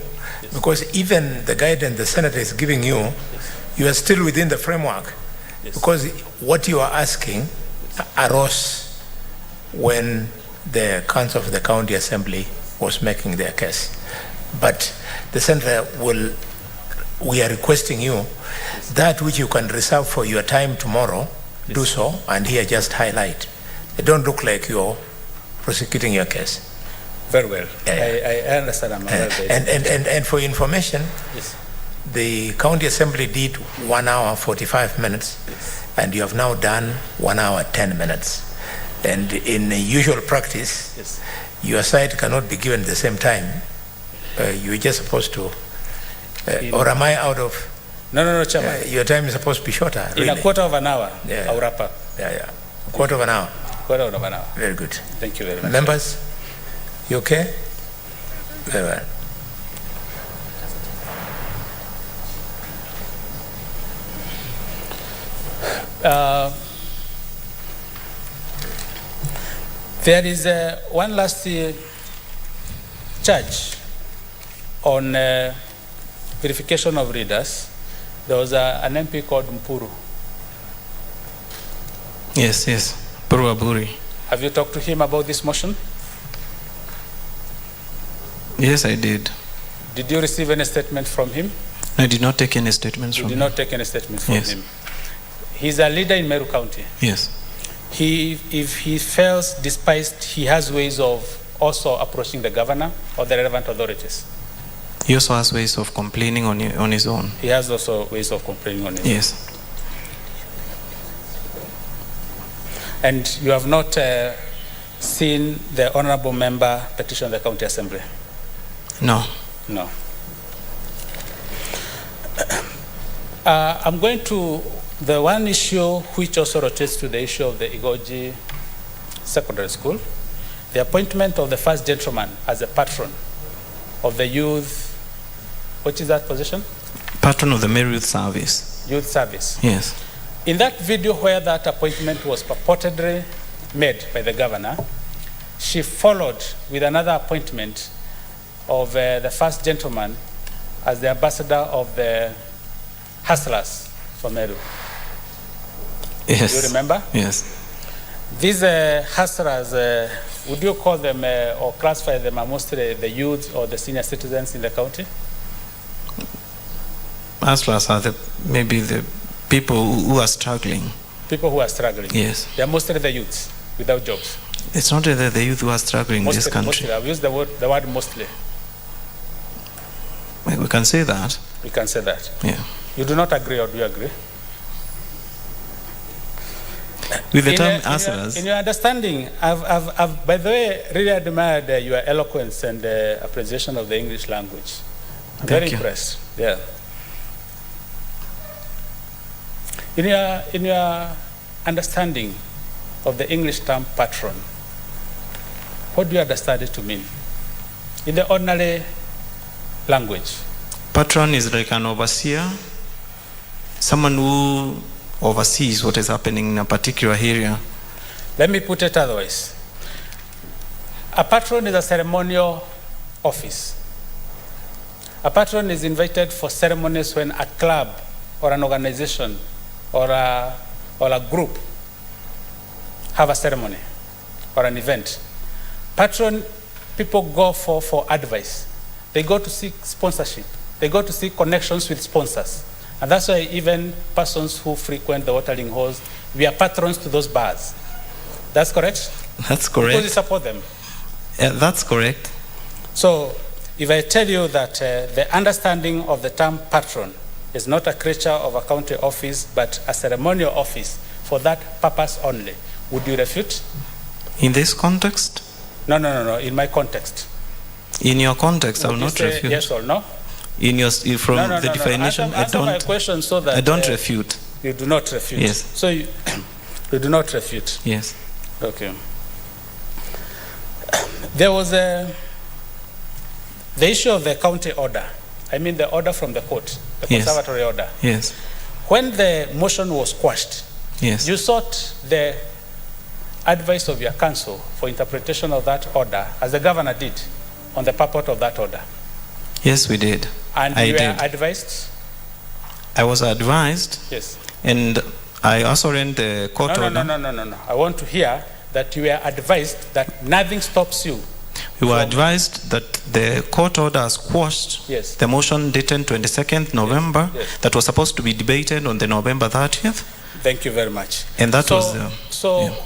because even the guidance the senator is giving you, you are still within the framework. Yes. Because what you are asking arose when the Council of the County Assembly was making their case. But the senator we are requesting you, that which you can reserve for your time tomorrow, do so, and here just highlight. It don't look like you're prosecuting your case. Very well. Yeah. I understand. I'm aware of it. And for information, Yes. the County Assembly did 1 hour 45 minutes, and you have now done 1 hour 10 minutes. And in usual practice, Yes. your side cannot be given the same time. You're just supposed to, or am I out of? No, Chairman. Your time is supposed to be shorter. In really. a quarter of an hour, Yeah. I'll wrap up. Yeah. Quarter of an hour. Quarter of an hour. Very good. Thank you very much. Members, you okay? Very well. There is one last charge on verification of readers, There was an MP called Mpuru. Yes, Purwaburi. Have you talked to him about this motion? Yes, I did. Did you receive any statement from him? I did not take any statements from You him. did not take any statements from Yes. him. He's a leader in Meru County. Yes. If he feels despised, he has ways of also approaching the governor or the relevant authorities. He also has ways of complaining on his own. He has also ways of complaining on it. Yes. And you have not seen the honorable member petition the county assembly? No. No. I'm going to the one issue which also rotates to the issue of the Igoji Secondary School, the appointment of the first gentleman as a patron of the youth. What is that position? Patron of the Meru Youth Service. Youth Service. Yes. In that video where that appointment was purportedly made by the governor, she followed with another appointment of the first gentleman as the ambassador of the hustlers for Meru. Yes. Do you remember? Yes. These hustlers, would you call them or classify them as mostly the youth or the senior citizens in the county? Hustlers are maybe the people who are struggling. People who are struggling. Yes. They are mostly the youths without jobs. It's not really the youth who are struggling in this country. Mostly. I've used the word mostly. We can say that. You can say that. Yeah. You do not agree, or do you agree? With the term hustlers. In your understanding, I've by the way, really admired your eloquence and appreciation of the English language. I'm very impressed. Yeah. In your understanding of the English term patron, what do you understand it to mean? In the ordinary language. Patron is like an overseer, someone who oversees what is happening in a particular area. Let me put it otherwise. A patron is a ceremonial office. A patron is invited for ceremonies when a club or an organization or a group have a ceremony or an event. Patron, people go for advice. They go to seek sponsorship. They go to seek connections with sponsors. And that's why even persons who frequent the watering holes, we are patrons to those bars. That's correct? That's correct. Because we support them. That's correct. So if I tell you that the understanding of the term patron is not a creature of a county office, but a ceremonial office for that purpose only, would you refute? In this context? No, in my context. In your context, I will not refute. Yes or no? In your from the definition, answer my question so that I don't refute. You do not refute. Yes. So you do not refute. Yes. Okay. There was the issue of the county order. I mean the order from the court, the conservatory order. Yes. When the motion was quashed, yes, you sought the advice of your counsel for interpretation of that order, as the governor did, on the purport of that order. Yes, we did. And you were advised? I was advised. Yes. And I also read the court order. No. I want to hear that you were advised that nothing stops you. We were advised that the court order has quashed the motion dated 22nd November that was supposed to be debated on the November 30th. Thank you very much. And that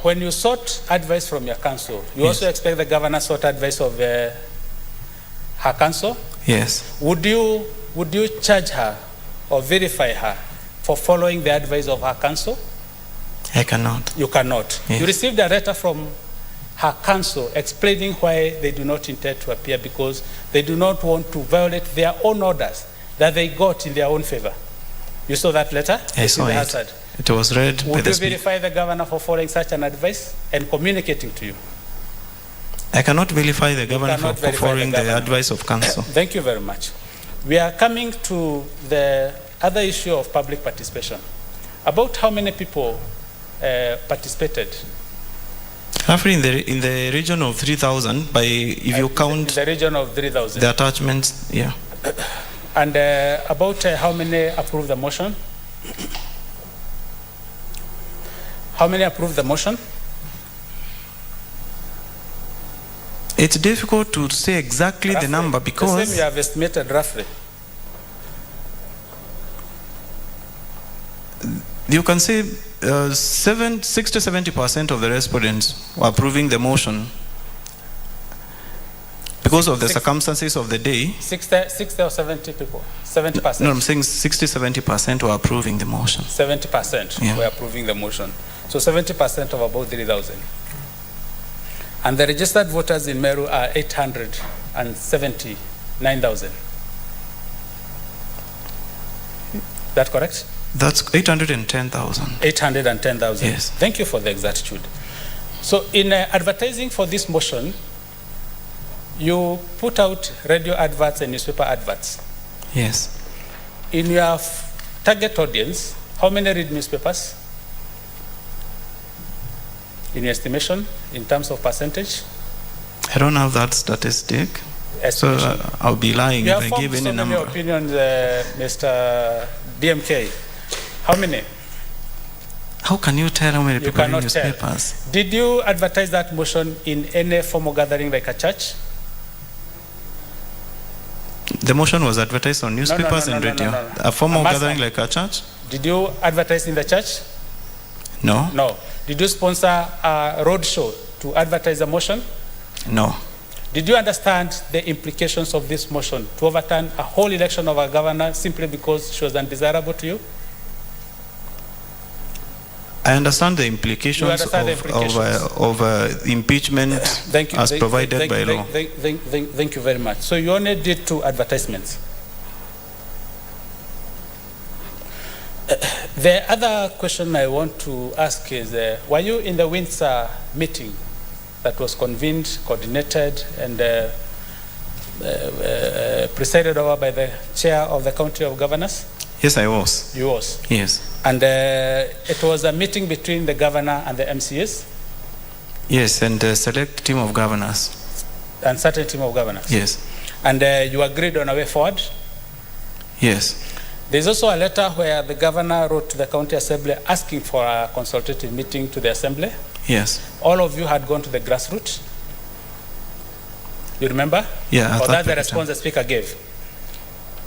when you sought advice from your counsel, you also expect the governor sought advice of her counsel? Yes. Would you charge her or verify her for following the advice of her counsel? I cannot. You cannot. Yes. You received a letter from her counsel explaining why they do not intend to appear, because they do not want to violate their own orders that they got in their own favor. You saw that letter? I saw it. It was read by the Would you verify the governor for following such an advice and communicating to you? I cannot verify the governor for following the advice of counsel. Thank you very much. We are coming to the other issue of public participation. About how many people participated? Roughly in the region of 3,000, if you count the region of 3,000. the attachments, yeah. And about how many approve the motion? How many approve the motion? It's difficult to say exactly Roughly. the number The because same you have estimated roughly. you can say 60-70% of the respondents were approving the motion because of the circumstances of the day. 60 or 70 people? 70%? No, I'm saying 60-70% were approving the motion. 70% Yeah. were approving the motion. So 70% of about 3,000. And the registered voters in Meru are 879,000. That correct? That's 810,000. 810,000. Yes. Thank you for the exactitude. So in advertising for this motion, you put out radio adverts and newspaper adverts. Yes. In your target audience, how many read newspapers? In your estimation, in terms of percentage? I don't have that statistic, so Estimation. I'll be lying You if I have give formed any so many number. opinions, Mr. DMK. How many? How can you tell how many You people read cannot tell. newspapers? Did you advertise that motion in any formal gathering like a church? The motion was advertised on newspapers and radio. no. A formal I'm asking- gathering like a church? Did you advertise in the church? No. No. Did you sponsor a road show to advertise the motion? No. Did you understand the implications of this motion to overturn a whole election of a governor simply because she was undesirable to you? I understand the implications, You understand the implications. of impeachment Thank you. as provided by law. Thank you very much. So you only did 2 advertisements. The other question I want to ask is, were you in the Windsor meeting that was convened, coordinated, and presided over by the chair of the County of Governors? Yes, I was. You was. Yes. And it was a meeting between the governor and the MCAs Yes, and a select team of governors. and certain team of governors. Yes. And you agreed on a way forward. Yes. There's also a letter where the governor wrote to the county assembly asking for a consultative meeting to the assembly. Yes. All of you had gone to the grassroots. You remember? Yeah. at Or that that's the point in time. response the speaker gave.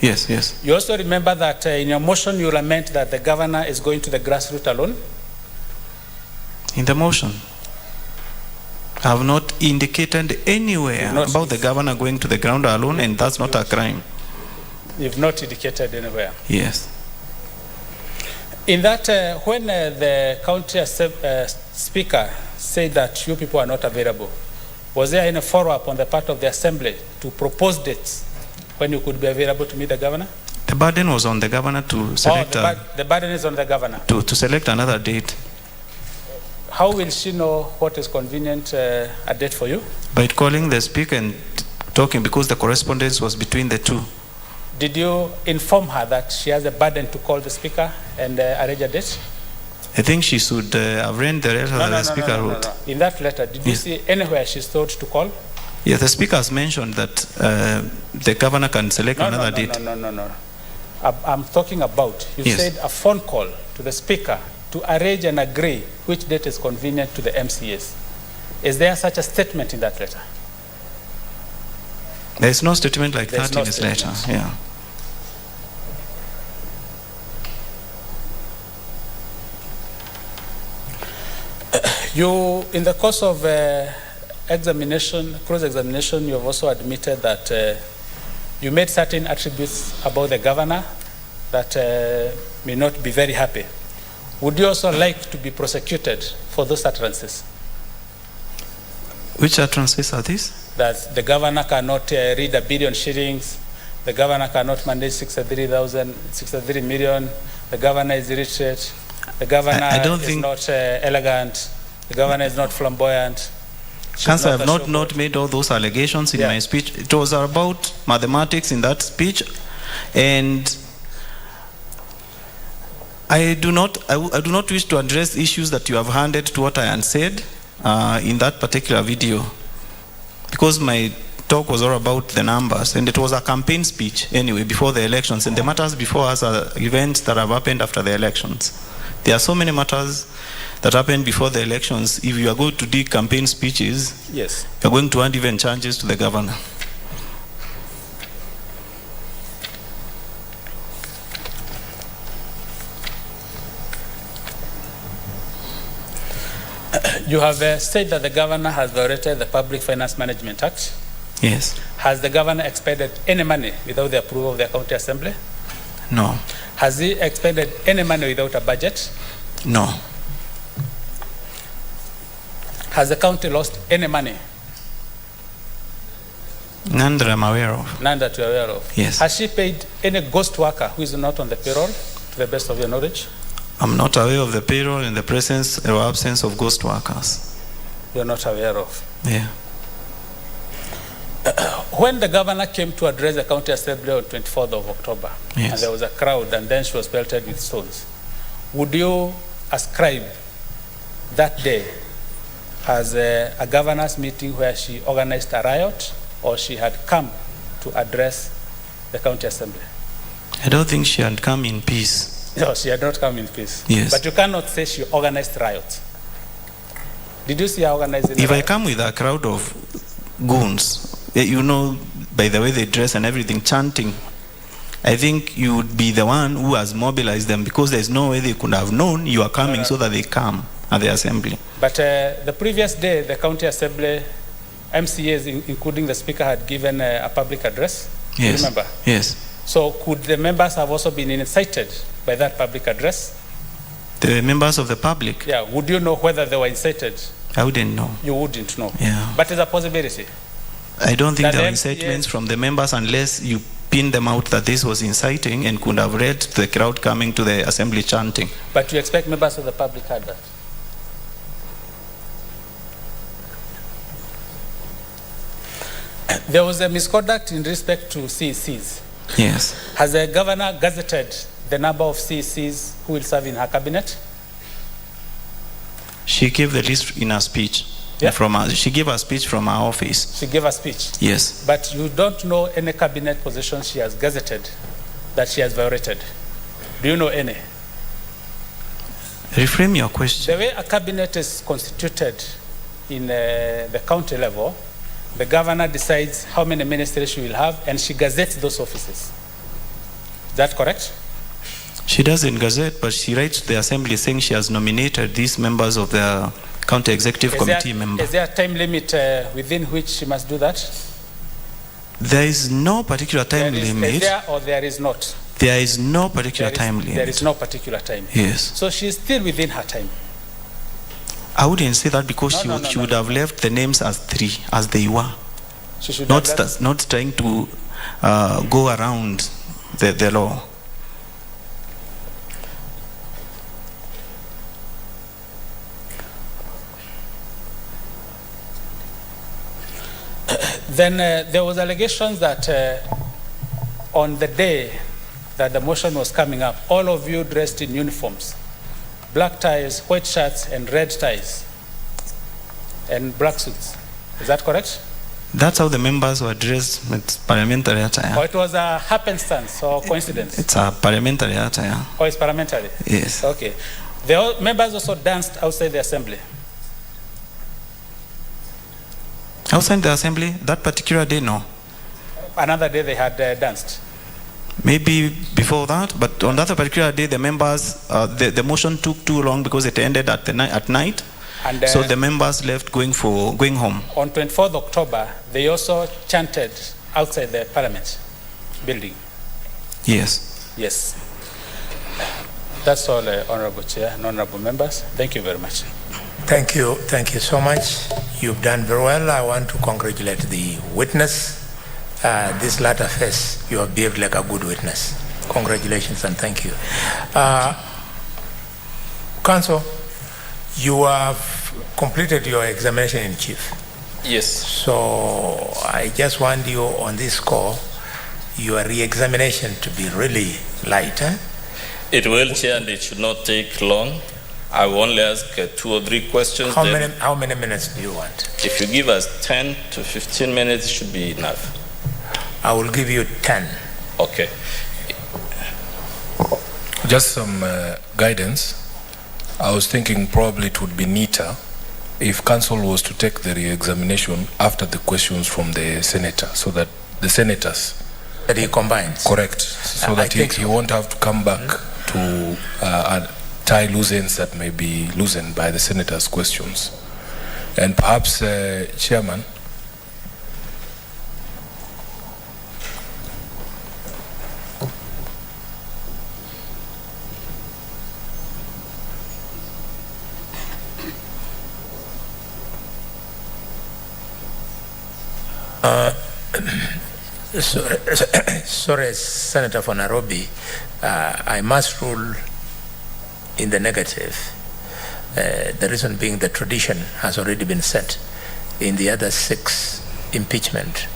Yes, yes. You also remember that in your motion you lament that the governor is going to the grassroots alone. In the motion, I have not indicated anywhere You've not- about the governor going to the ground alone, and that's not a crime. You've not indicated anywhere. Yes. In that, when the county speaker said that you people are not available, was there any follow-up on the part of the assembly to propose dates when you could be available to meet the governor? The burden was on the governor to select The burden is on the governor. to select another date How will she know what is convenient a date for you? by calling the speaker and talking, because the correspondence was between the two. Did you inform her that she has a burden to call the speaker and arrange a date? I think she should have read the letter that the speaker wrote. In that letter, did you Yes. see anywhere she's told to call? Yeah, the speaker has mentioned that the governor can select another date. No. I'm talking about, you Yes. said a phone call to the speaker to arrange and agree which date is convenient to the MCAs. Is there such a statement in that letter? There is no statement like There's that no in this letter. statement. Yeah. You, in the course of examination, cross-examination, you have also admitted that you made certain attributes about the governor that may not be very happy. Would you also like to be prosecuted for those utterances? Which utterances are these? That the governor cannot read 1 billion shillings, the governor cannot manage 63 million, the governor is illiterate, the governor I don't is think- not elegant, the governor is not flamboyant. she's Council, I not have a not showboat. made all those allegations in Yeah. my speech. It was about mathematics in that speech, and I do not wish to address issues that you have handed to what I had said in that particular video, because my talk was all about the numbers, and it was a campaign speech anyway before the elections, and the matters before us are events that have happened after the elections. There are so many matters that happened before the elections. If you are going to do campaign speeches, Yes. you're going to add even charges to the governor. You have said that the governor has violated the Public Finance Management Act. Yes. Has the governor expended any money without the approval of the county assembly? No. Has he expended any money without a budget? No. Has the county lost any money? None that I'm aware of. None that you are aware of? Yes. Has she paid any ghost worker who is not on the payroll, to the best of your knowledge? I'm not aware of the payroll and the presence or absence of ghost workers. You're not aware of? Yeah. When the governor came to address the county assembly on 24th of October, Yes. and there was a crowd, and then she was pelted with stones, would you ascribe that day as a governor's meeting where she organized a riot, or she had come to address the county assembly? I don't think she had come in peace. No, she had not come in peace. Yes. But you cannot say she organized riots. Did you see her organizing If a I riot? come with a crowd of goons, you know, by the way they dress and everything, chanting, I think you would be the one who has mobilized them, because there's no way they could have known you are coming so that they come at the assembly. But the previous day, the county assembly MCAs, including the speaker, had given a public address. Yes. Remember? Yes. So could the members have also been incited by that public address? The members of the public, Yeah. Would you know whether they were incited? I wouldn't know. You wouldn't know. Yeah. But it's a possibility. I don't think That there were the MCAs incitements from the members unless you pin them out that this was inciting and could have read the crowd coming to the assembly chanting. But you expect members of the public had that? There was a misconduct in respect to CECs. Yes. Has the governor gazetted the number of CECs who will serve in her cabinet? She gave the list in her speech. Yeah. She gave a speech from her office. She gave a speech. Yes. But you don't know any cabinet position she has gazetted that she has violated. Do you know any? Reframe your question. The way a cabinet is constituted in the county level, the governor decides how many ministers she will have, and she gazettes those offices. Is that correct? She doesn't gazette, but she writes to the assembly saying she has nominated these members of the county executive committee member. Is there a time limit within which she must do that? There is no particular time Is limit. there or there is not? There is no particular time limit. There is no particular time. Yes. So she is still within her time. I wouldn't say that, because No, she would have left the names as three, as they were. She should Not, have done- not trying to go around the law. Then there was allegations that on the day that the motion was coming up, all of you dressed in uniforms, black ties, white shirts, and red ties, and black suits. Is that correct? That's how the members were dressed with parliamentary attire. Or it was a happenstance or coincidence? It's a parliamentary attire. Or it's parliamentary? Yes. Okay. The members also danced outside the assembly. Outside the assembly, that particular day, no. Another day they had danced. Maybe before that, but on that particular day, the members, the motion took too long because it ended at night. And So the members left going home. on 24th October, they also chanted outside the parliament building. Yes. Yes. That's all, Honorable Chair and Honorable Members. Thank you very much. Thank you so much. You've done very well. I want to congratulate the witness. This latter phase, you have behaved like a good witness. Congratulations and thank you. Counsel, you have completed your examination in chief. Yes. So I just want you on this score, your re-examination to be really light. It will, Chair, and it should not take long. I will only ask 2 or 3 questions. How many minutes do you want? If you give us 10 to 15 minutes, should be enough. I will give you 10. Okay. Just some guidance. I was thinking probably it would be neater if council was to take the re-examination after the questions from the senator, so that the senators... That he combines? Correct. So that he won't have to come back to tie loose ends that may be loosened by the senators' questions. And perhaps, Chairman, sorry, Senator for Nairobi, I must rule in the negative. The reason being the tradition has already been set in the other 6 impeachment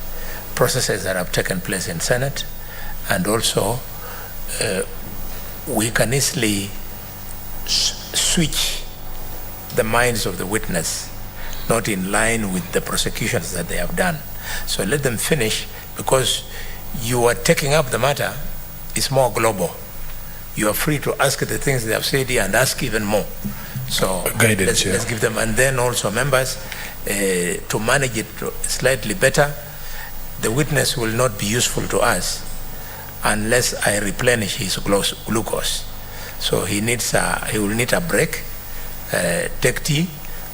processes that have taken place in Senate, and also we can easily switch the minds of the witness not in line with the prosecutions that they have done. So let them finish, because you are taking up the matter is more global. You are free to ask the things they have said here and ask even more. So let's give them, and then also members, to manage it slightly better. The witness will not be useful to us unless I replenish his glucose. So he will need a break, take tea,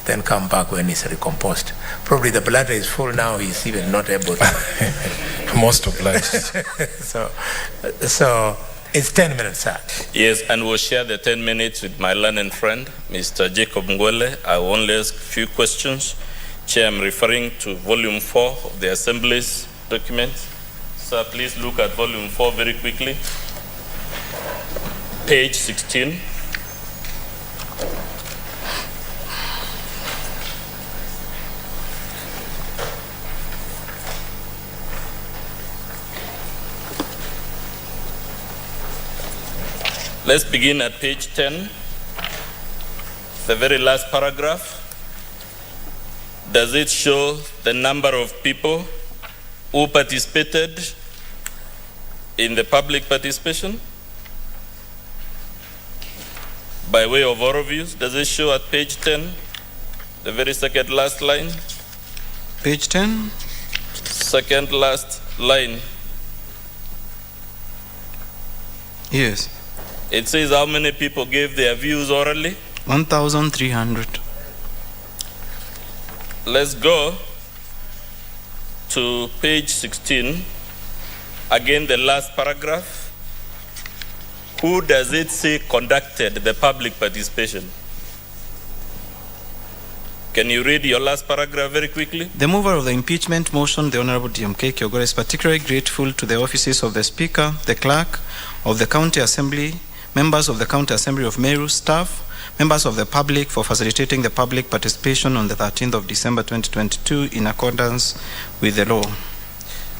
then come back when he's recomposed. Probably the bladder is full now, he's even not able to. Most obliged. So it's 10 minutes, sir. Yes, and we'll share the 10 minutes with my learned friend, Mr. Jacob Ngwele. I will only ask a few questions. Chair, I'm referring to volume 4 of the Assembly's document. Sir, please look at volume 4 very quickly. Page 16. Let's begin at page 10, the very last paragraph. Does it show the number of people who participated in the public participation? By way of overviews, does it show at page 10, the very second last line? Page 10? Second last line. Yes. It says how many people gave their views orally? 1,300. Let's go to page 16. Again, the last paragraph. Who does it say conducted the public participation? Can you read your last paragraph very quickly? The mover of the impeachment motion, the Honorable DMK Kyogora, is particularly grateful to the offices of the Speaker, the Clerk of the County Assembly, members of the County Assembly of Meru, staff, members of the public for facilitating the public participation on the 13th of December 2022 in accordance with the law.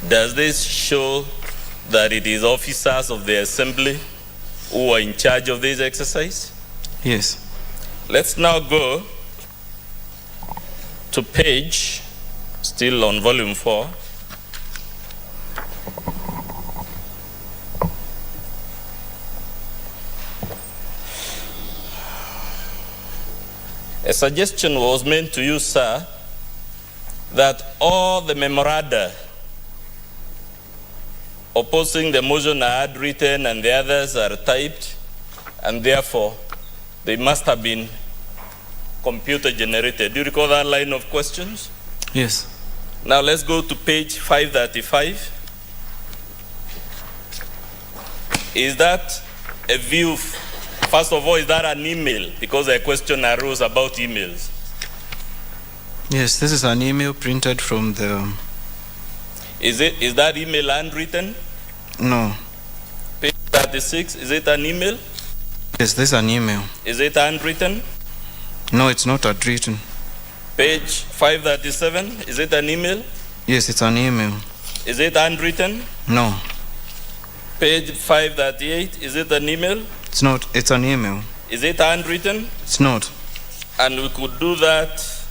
Does this show that it is officers of the Assembly who are in charge of this exercise? Yes. Let's now go to page, still on volume 4. A suggestion was made to you, sir, that all the memoranda opposing the motion are handwritten and the others are typed, and therefore they must have been computer generated. Do you recall that line of questions? Yes. Now let's go to page 535. Is that a view? First of all, is that an email? Because a question arose about emails. Yes, this is an email printed from the... Is that email handwritten? No. Page 36, is it an email? Yes, this is an email. Is it handwritten? No, it's not handwritten. Page 537, is it an email? Yes, it's an email. Is it handwritten? No. Page 538, is it an email? It's not, it's an email. Is it handwritten? It's not. And we could do that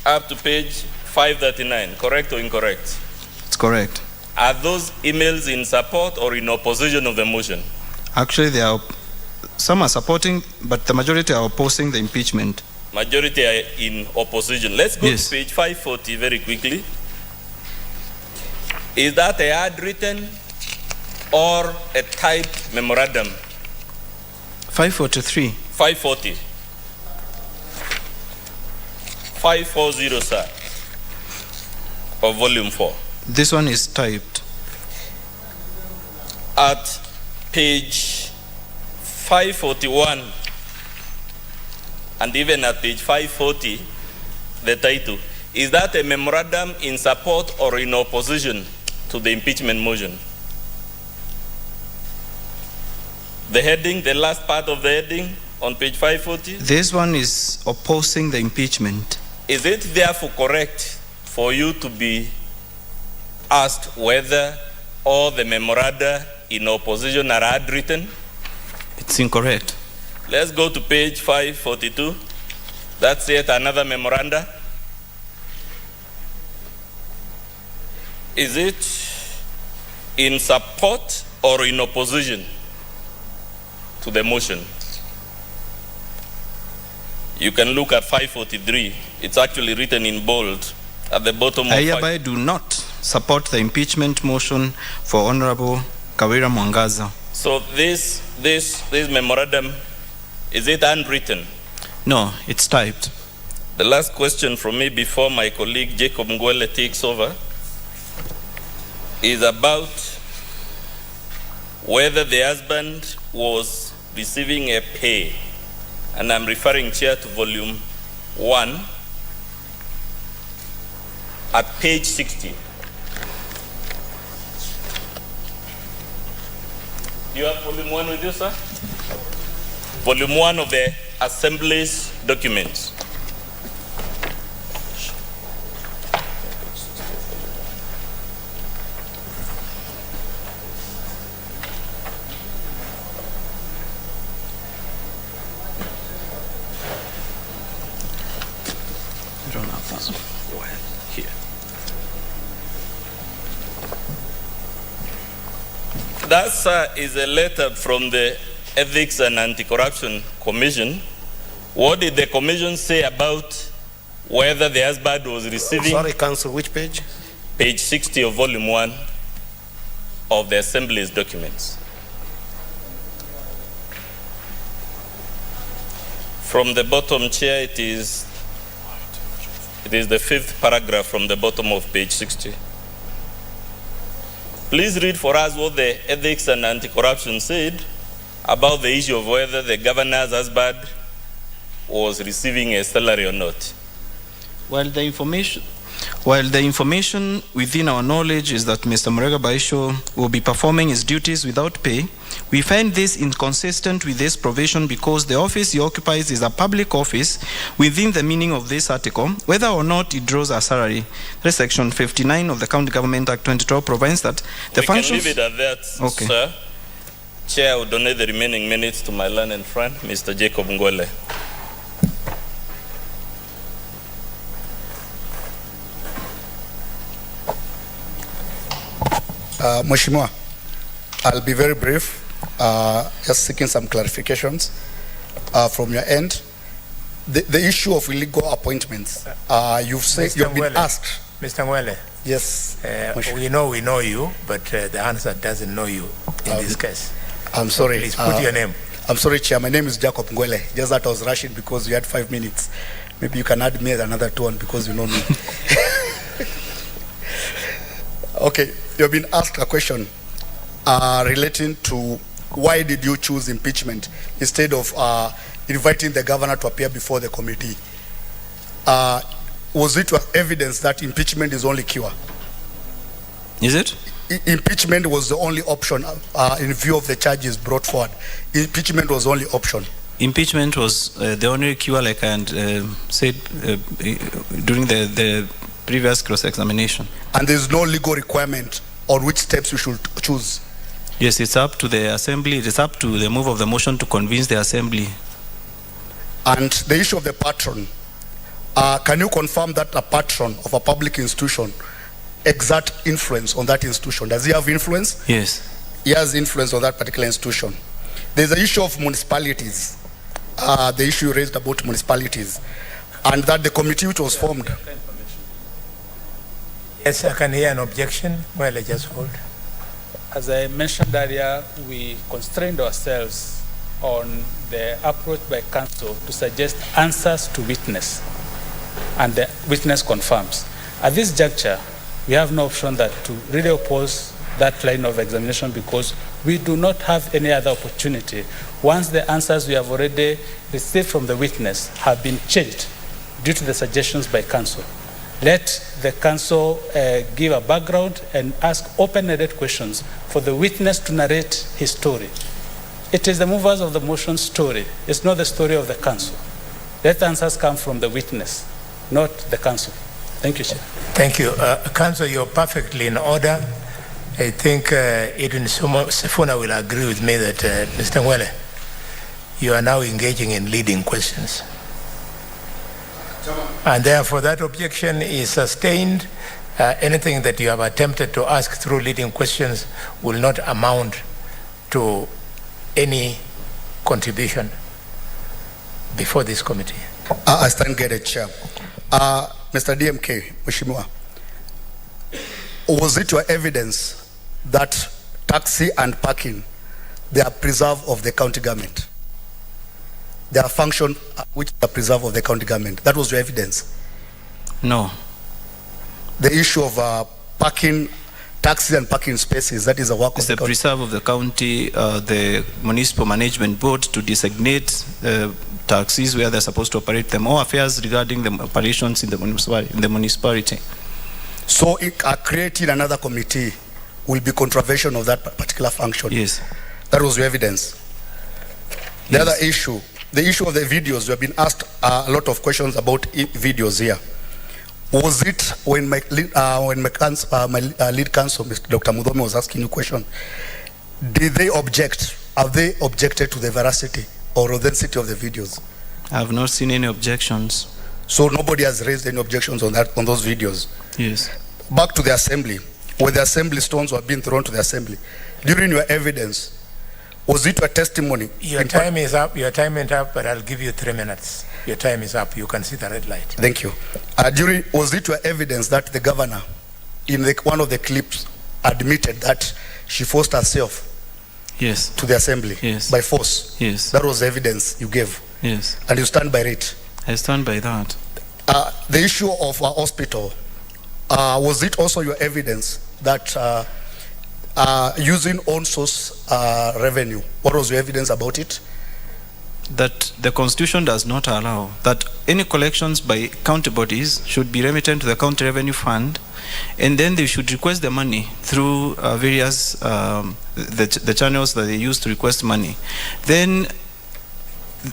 up to page 539, correct or incorrect? It's correct. Are those emails in support or in opposition of the motion? Actually, some are supporting, but the majority are opposing the impeachment. Majority are in opposition. Let's go Yes. to page 540 very quickly. Is that a handwritten or a typed memorandum? 543. 540. 540, sir, of volume 4. This one is typed. At page 541 and even at page 540, the title, is that a memorandum in support or in opposition to the impeachment motion? The heading, the last part of the heading on page 540? This one is opposing the impeachment. Is it therefore correct for you to be asked whether all the memoranda in opposition are handwritten? It's incorrect. Let's go to page 542. That's yet another memoranda. Is it in support or in opposition to the motion? You can look at 543. It's actually written in bold at the bottom of I hereby do not support the impeachment motion for Honorable Kawira Mwangaza. So this memorandum, is it handwritten? No, it's typed. The last question from me before my colleague Jacob Ngwele takes over is about whether the husband was receiving a pay. And I'm referring, Chair, to volume 1 at page 60. Do you have volume 1 with you, sir? Volume 1 of the Assembly's documents. That, sir, is a letter from the Ethics and Anti-Corruption Commission. What did the commission say about whether the husband was receiving? Sorry, Council, which page? Page 60 of volume 1 of the Assembly's documents. From the bottom, Chair, it is the 5th paragraph from the bottom of page 60. Please read for us what the Ethics and Anti-Corruption said about the issue of whether the governor's husband was receiving a salary or not. While the information within our knowledge is that Mr. Meru Governor will be performing his duties without pay, we find this inconsistent with this provision because the office he occupies is a public office within the meaning of this article, whether or not it draws a salary. This section 59 of the County Government Act 2012 provides that the functions... We can leave it at that, okay, sir. Chair, I will donate the remaining minutes to my learned friend, Mr. Jacob Ngwele. Mheshimiwa, I'll be very brief, just seeking some clarifications from your end. The issue of illegal appointments, you've said, you've been asked. Mr. Ngwele. Yes. We know you, but the answer doesn't know you in this case. I'm sorry. Please put your name. I'm sorry, Chair. My name is Jacob Ngwele. Just that I was rushing because you had 5 minutes. Maybe you can add me another 2 because you know me. Okay, you've been asked a question relating to why did you choose impeachment instead of inviting the governor to appear before the committee. Was it evidence that impeachment is only cure? Is it? Impeachment was the only option in view of the charges brought forward. Impeachment was the only option. Impeachment was the only cure, like I said during the previous cross-examination. And there is no legal requirement on which steps we should choose? Yes, it's up to the Assembly. It's up to the move of the motion to convince the Assembly And the issue of the patron, can you confirm that a patron of a public institution exert influence on that institution? Does he have influence? Yes. He has influence on that particular institution. There's the issue of municipalities, the issue you raised about municipalities, and that the committee which was formed. Yes, I can hear an objection. Well, I just hold. As I mentioned earlier, we constrained ourselves on the approach by counsel to suggest answers to witness, and the witness confirms. At this juncture, we have no option that to really oppose that line of examination because we do not have any other opportunity. Once the answers we have already received from the witness have been changed due to the suggestions by counsel, let the counsel give a background and ask open-ended questions for the witness to narrate his story. It is the movers of the motion story. It's not the story of the counsel. Let the answers come from the witness, not the counsel. Thank you, Chair. Thank you. Counsel, you're perfectly in order. I think Edwin Sifuna will agree with me that, Mr. Mwele, you are now engaging in leading questions. And therefore, that objection is sustained. Anything that you have attempted to ask through leading questions will not amount to any contribution before this committee. I stand guided, Chair. Mr. DMK, Mheshimiwa, was it your evidence that taxi and parking, they are preserve of the county government? They are function which are preserve of the county government. That was your evidence? No. The issue of parking, taxi and parking spaces, that is a work of the county. It's the preserve of the county, the municipal management board to designate taxis where they're supposed to operate them, or affairs regarding the operations in the municipality. So creating another committee will be contravention of that particular function? Yes. That was your evidence? The Yes. other issue, the issue of the videos, we have been asked a lot of questions about videos here. Was it when my lead counsel, Mr. Dr. Mudomi, was asking you a question, did they object? Have they objected to the veracity or authenticity of the videos? I have not seen any objections. So nobody has raised any objections on that, on those videos? Yes. Back to the assembly, when the assembly stones were being thrown to the assembly, during your evidence, was it your testimony? Your time is up. Your time is up, but I'll give you 3 minutes. Your time is up. You can see the red light. Thank you. Was it your evidence that the governor, in one of the clips, admitted that she forced herself Yes. to the assembly? Yes. By force? Yes. That was the evidence you gave? Yes. And you stand by it? I stand by that. The issue of our hospital, was it also your evidence that using own source revenue, what was your evidence about it? That the Constitution does not allow that any collections by county bodies should be remitted to the county revenue fund, and then they should request the money through various the channels that they use to request money. Then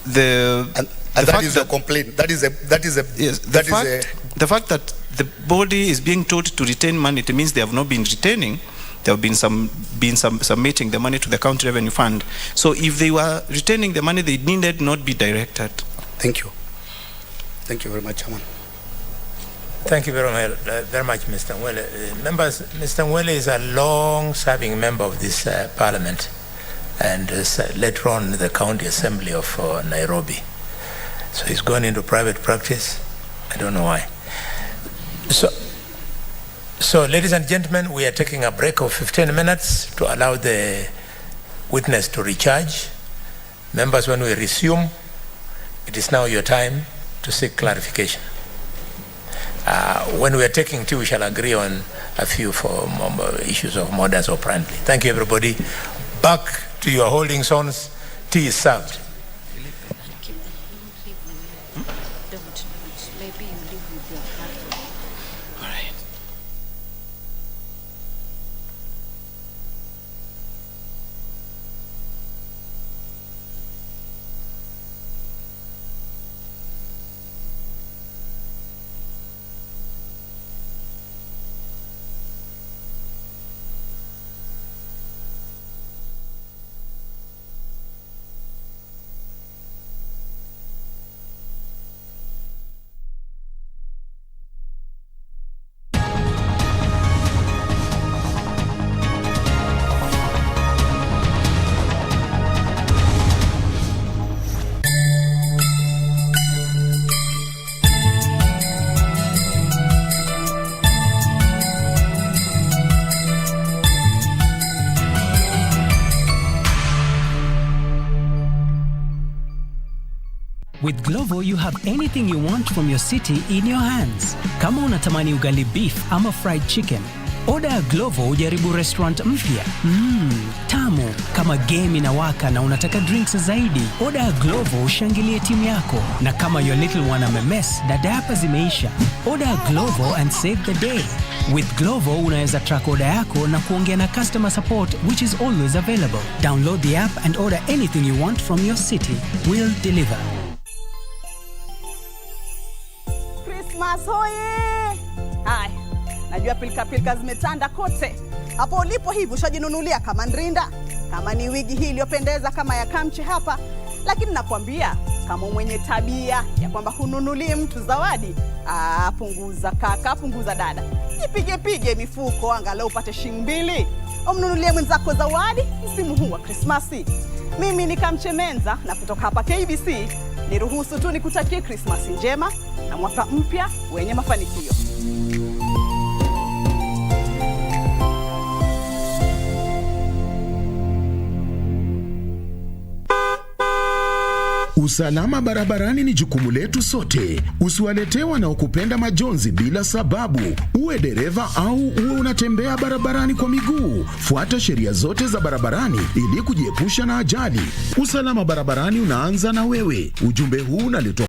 the that is a complaint. The fact that the body is being told to retain money, it means they have not been retaining. There have been submitting the money to the county revenue fund. So if they were retaining the money, they needed not be directed. Thank you. Thank you very much, Chairman. Thank you very much, Mr. Mwele. Members, Mr. Mwele is a long-serving member of this parliament, and later on the county assembly of Nairobi. So he's gone into private practice. I don't know why. So, ladies and gentlemen, we are taking a break of 15 minutes to allow the witness to recharge. Members, when we resume, it is now your time to seek clarification. When we are taking tea, we shall agree on a few issues of modus operandi. Thank you, everybody. Back to your holding zones. Tea is served. With Glovo, you have anything you want from your city in your hands. Kama unatamani ugali beef ama fried chicken, order Glovo ujaribu restaurant mpya. Tamu. Kama game inawaka na unataka drinks zaidi, order Glovo ushangilie timu yako. Na kama your little one amemess na diapers zimeisha, order Glovo and save the day. With Glovo unaweza track order yako na kuongea na customer support, which is always available. Download the app and order anything you want from your city. We'll deliver. Christmas hoye! Hai, najua pilika zimetanda kote. Hapo ulipo hivi ushajinunulia kama ndrinda, kama ni wigi hii iliyopendeza kama ya Kamche hapa. Lakini nakwambia, kama mwenye tabia ya kwamba hununulii mtu zawadi, punguza kaka, punguza dada. Jipige mifuko angalau upate $2. Umnunulie mwenzako zawadi msimu huu wa Krismasi. Mimi ni Kamche Menza na kutoka hapa KBC, niruhusu tu nikutakie Krismasi njema na mwaka mpya wenye mafanikio. Usalama barabarani ni jukumu letu sote. Usiwaletee wanaokupenda majonzi bila sababu. Uwe dereva au uwe unatembea barabarani kwa miguu, fuata sheria zote za barabarani ili kujiepusha na ajali. Usalama barabarani unaanza na wewe. Ujumbe huu unaletwa